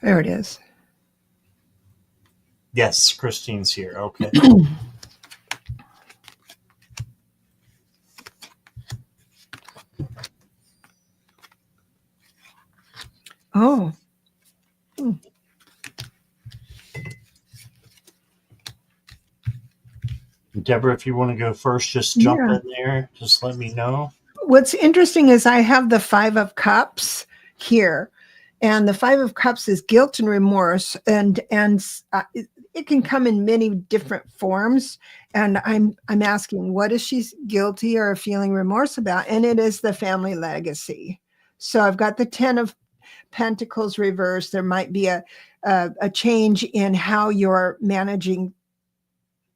There it is. Yes, Christine's here. Okay. Oh. Deborah, if you want to go first, just jump Yeah. in there. Just let me know. What's interesting is I have the Five of Cups here, and the Five of Cups is guilt and remorse, and it can come in many different forms. And I'm asking, what is she guilty or feeling remorse about? And it is the family legacy. So I've got the Ten of Pentacles reversed. There might be a change in how you're managing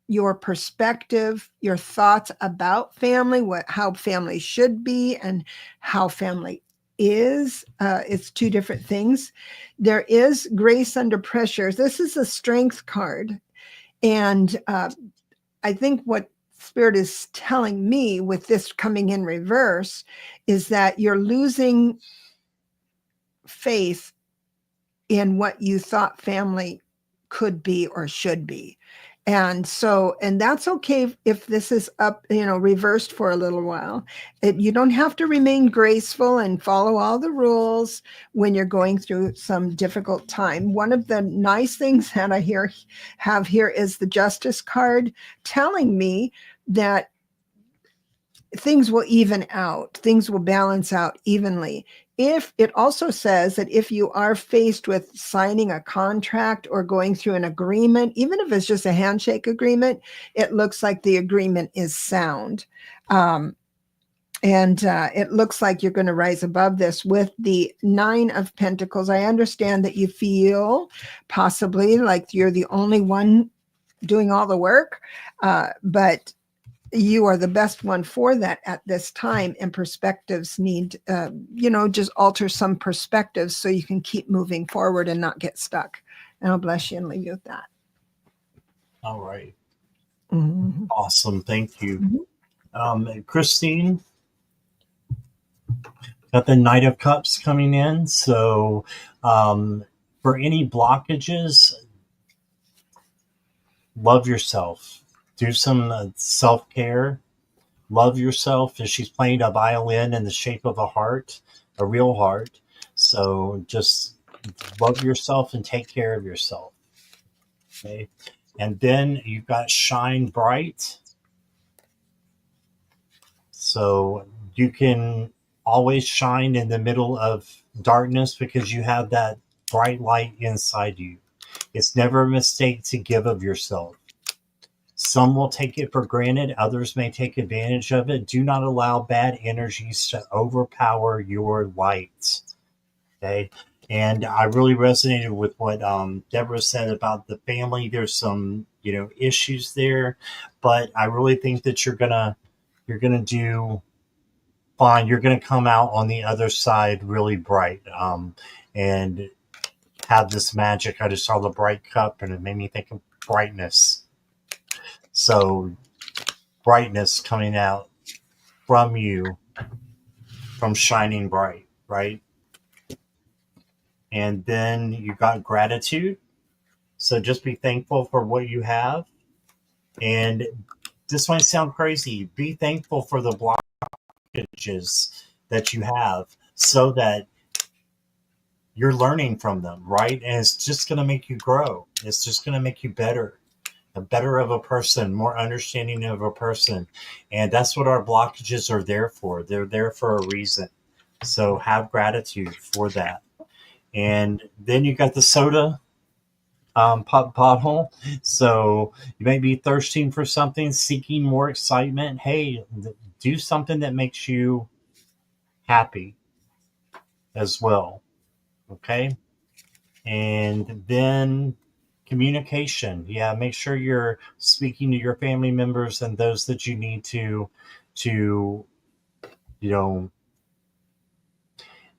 your perspective, your thoughts about family, how family should be, and how family is. It's two different things. There is grace under pressure. This is a strength card. And I think what Spirit is telling me with this coming in reverse is that you're losing faith in what you thought family could be or should be. And that's okay if this is up, reversed for a little while. You don't have to remain graceful and follow all the rules when you're going through some difficult time. One of the nice things that I have here is the Justice card telling me that things will even out, things will balance out evenly. If it also says that if you are faced with signing a contract or going through an agreement, even if it's just a handshake agreement, it looks like the agreement is sound. And it looks like you're going to rise above this with the Nine of Pentacles. I understand that you feel possibly like you're the only one doing all the work, but you are the best one for that at this time, and perspectives need just alter some perspectives so you can keep moving forward and not get stuck. And I'll bless you and leave you with that. All right. Mm-hmm. Awesome. Thank you. Christine, got the Knight of Cups coming in. So for any blockages, love yourself. Do some self-care. Love yourself. And she's playing a violin in the shape of a heart, a real heart. So just love yourself and take care of yourself. Okay. And then you've got Shine Bright. So you can always shine in the middle of darkness because you have that bright light inside you. It's never a mistake to give of yourself. Some will take it for granted, others may take advantage of it. Do not allow bad energies to overpower your light. Okay. And I really resonated with what Debra said about the family. There's some, issues there, but I really think that you're gonna do fine. You're gonna come out on the other side really bright, and have this magic. I just saw the bright cup, and it made me think of brightness. So brightness coming out from you, from shining bright, right? And then you got gratitude. So just be thankful for what you have. And this might sound crazy. Be thankful for the blockages that you have so that you're learning from them, right? And it's just going to make you grow. It's just going to make you better, a better of a person, more understanding of a person. And that's what our blockages are there for. They're there for a reason. So have gratitude for that. And then you got the soda pothole. So you may be thirsting for something, seeking more excitement. Hey, do something that makes you happy as well. Okay. And then communication. Yeah, make sure you're speaking to your family members and those that you need to, you know,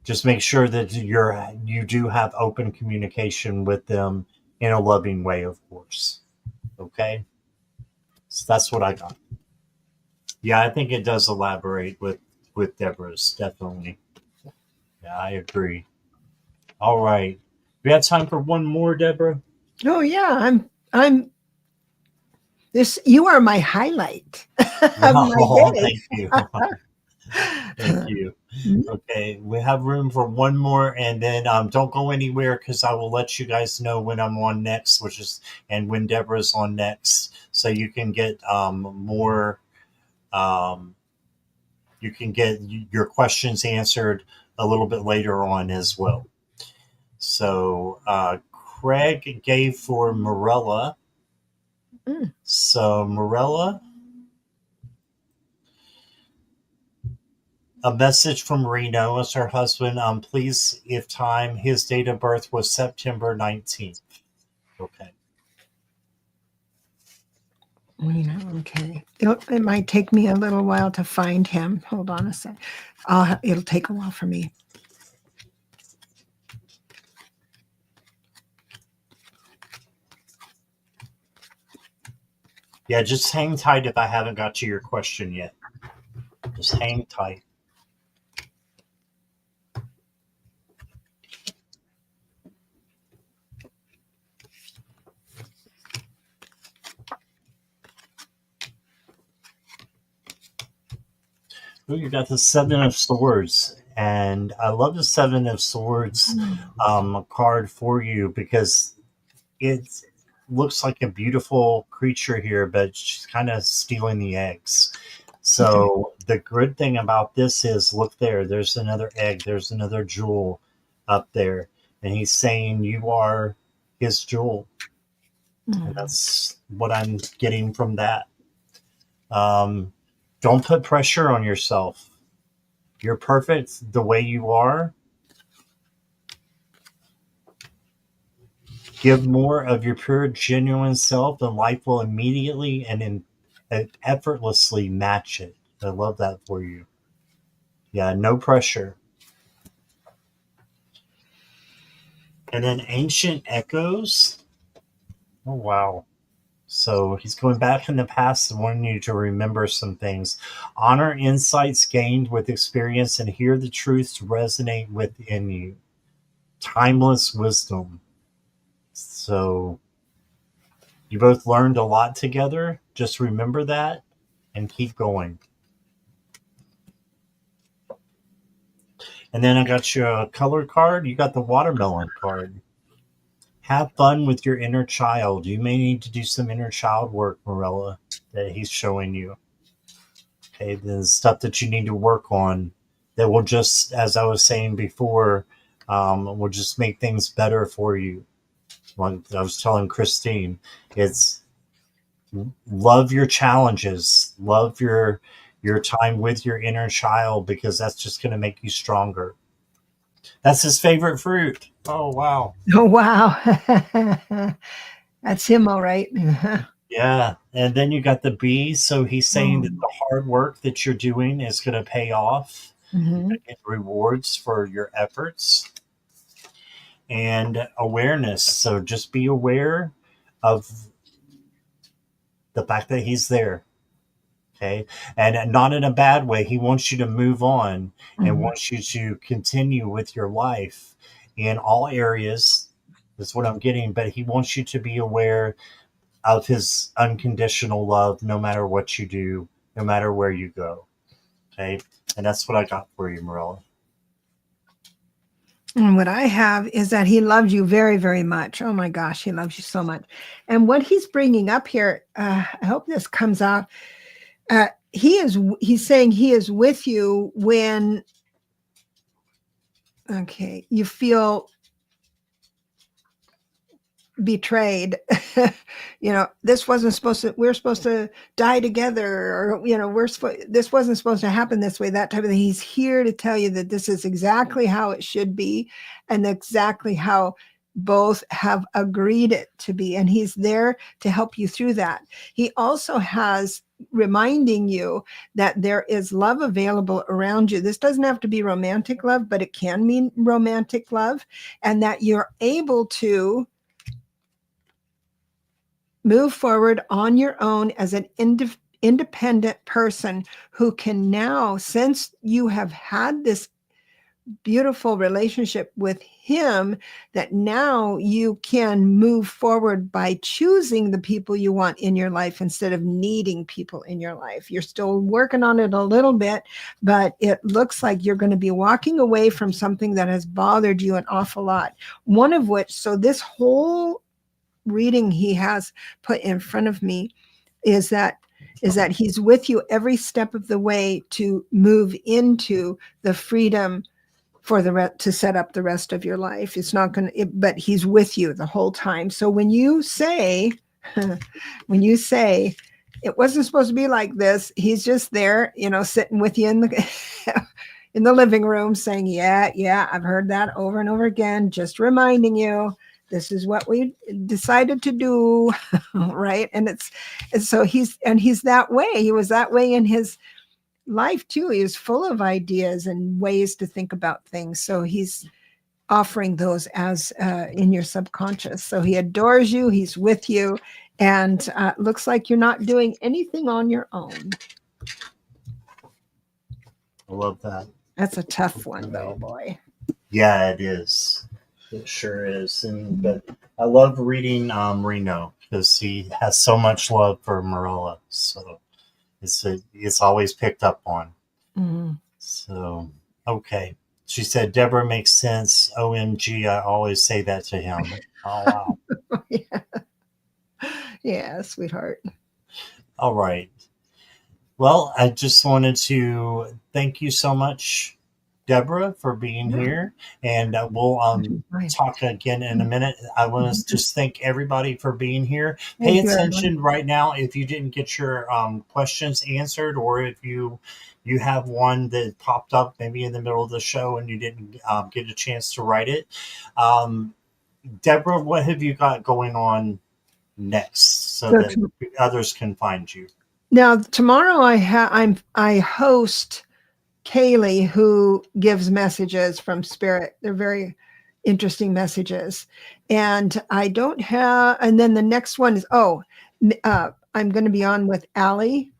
just make sure that you do have open communication with them in a loving way, of course. Okay. So that's what I got. Yeah, I think it does elaborate with Deborah's, definitely. Yeah, I agree. All right. We have time for one more, Deborah. Oh yeah, I'm this. You are my highlight of my Oh, day. thank you. Thank you. Okay, we have room for one more, and then don't go anywhere because I will let you guys know when I'm on next, and when Deborah's on next, so you can get more. Um, you can get your questions answered a little bit later on as well. So Craig gave for Morella. Mm. So Morella, a message from Reno as her husband. Please, if time, his date of birth was September 19th. Okay. Okay. It might take me a little while to find him. Hold on a sec. It'll take a while for me. Yeah, just hang tight if I haven't got to your question yet. Just hang tight. Ooh, you got the Seven of Swords. And I love the Seven of Swords card for you because it looks like a beautiful creature here, but she's kind of stealing the eggs. Okay. So the good thing about this is, look there. There's another egg. There's another jewel up there, and he's saying you are his jewel, and that's what I'm getting from that. Um, don't put pressure on yourself. You're perfect the way you are. Give more of your pure, genuine self, and life will immediately and effortlessly match it. I love that for you. Yeah, no pressure. And then Ancient Echoes. Oh, wow. So he's going back in the past and wanting you to remember some things. Honor insights gained with experience and hear the truths resonate within you. Timeless wisdom. So you both learned a lot together. Just remember that and keep going. And then I got you a color card. You got the watermelon card. Have fun with your inner child. You may need to do some inner child work, Morella, that he's showing you. Okay, the stuff that you need to work on that will just, as I was saying before, will just make things better for you. Like I was telling Christine, it's love your challenges, love your time with your inner child because that's just going to make you stronger. That's his favorite fruit. Oh wow. Oh wow. That's him, all right. Yeah. And then you got the bee. So he's saying that Oh. the hard work that you're doing is going to pay off. You're Mhm. going to get rewards for your efforts and awareness. So just be aware of the fact that he's there. Okay. And not in a bad way. He wants you to move on and Mhm. wants you to continue with your life in all areas. That's what I'm getting. But he wants you to be aware of his unconditional love no matter what you do, no matter where you go. Okay. And that's what I got for you, Morella. And what I have is that he loves you very, very much. Oh my gosh, he loves you so much. And what he's bringing up here, I hope this comes out. He's saying he is with you when, okay, you feel betrayed. This wasn't supposed to, we're supposed to die together, or this wasn't supposed to happen this way, that type of thing. He's here to tell you that this is exactly how it should be, and exactly how both have agreed it to be, and he's there to help you through that. He also has reminding you that there is love available around you. This doesn't have to be romantic love, but it can mean romantic love, and that you're able to move forward on your own as an independent person who can now, since you have had this beautiful relationship with him, that now you can move forward by choosing the people you want in your life instead of needing people in your life. You're still working on it a little bit, but it looks like you're going to be walking away from something that has bothered you an awful lot. One of which, so this whole reading he has put in front of me is that he's with you every step of the way to move into the freedom for to set up the rest of your life. It's not going to, but he's with you the whole time. So when you say it wasn't supposed to be like this, he's just there, sitting with you in the in the living room saying, yeah, I've heard that over and over again, just reminding you, this is what we decided to do. Right. And so he's that way. He was that way in his life too. He was full of ideas and ways to think about things. So he's offering those as in your subconscious. So he adores you. He's with you. And looks like you're not doing anything on your own. I love that. That's a tough one, though, boy. Yeah, it is. It sure is. But I love reading Reno because he has so much love for Marilla. So it's always picked up on. Mm-hmm. So, okay. She said, Debra makes sense. OMG, I always say that to him. Oh, wow. Yeah, sweetheart. All right. Well, I just wanted to thank you so much, Debra, for being here. And we'll talk again in a minute. I want to just thank everybody for being here. Pay attention right now if you didn't get your questions answered, or if you have one that popped up maybe in the middle of the show and you didn't get a chance to write it. Debra, what have you got going on next so that others can find you? Now, tomorrow I host Kaylee, who gives messages from Spirit. They're very interesting messages. And I don't have, and then the next one is, I'm going to be on with Allie.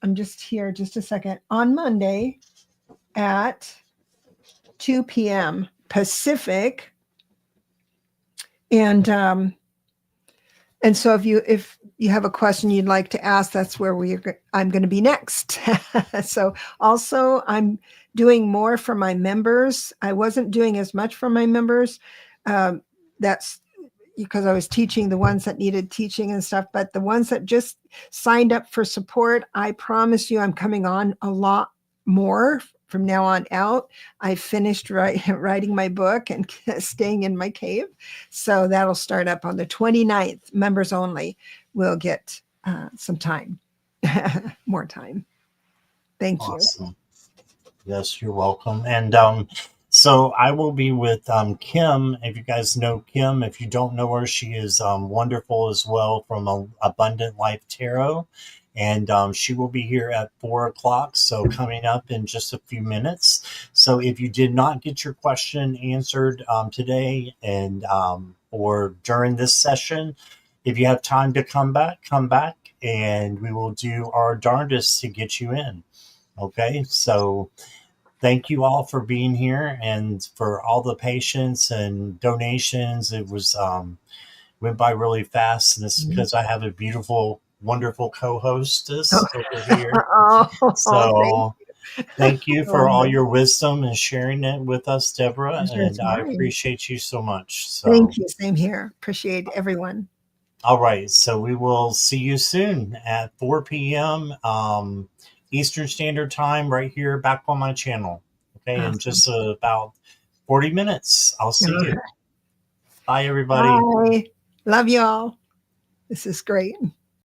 I'm just here just a second. On Monday at 2 p.m. Pacific. And so if you have a question you'd like to ask, that's where I'm going to be next. So also I'm doing more for my members. I wasn't doing as much for my members. That's because I was teaching the ones that needed teaching and stuff, but the ones that just signed up for support, I promise you I'm coming on a lot more from now on out. I finished writing my book and staying in my cave. So that'll start up on the 29th. Members only will get some time, more time. Thank you. Awesome. Yes, you're welcome. And so I will be with Kim. If you guys know Kim, if you don't know her, she is wonderful as well from Abundant Life Tarot. And she will be here at 4:00. So coming up in just a few minutes. So if you did not get your question answered today and or during this session, if you have time to come back, and we will do our darndest to get you in. Okay, so thank you all for being here and for all the patience and donations. It was went by really fast, and this is because I have a beautiful, wonderful co-hostess over here. So thank you for all your wisdom and sharing it with us, Debra, and I appreciate you so much. So thank you. Same here. Appreciate everyone. All right, so we will see you soon at 4 p.m. Eastern Standard Time right here back on my channel. Okay, in just about 40 minutes. I'll see you. Bye, everybody. Bye. Love you all. This is great.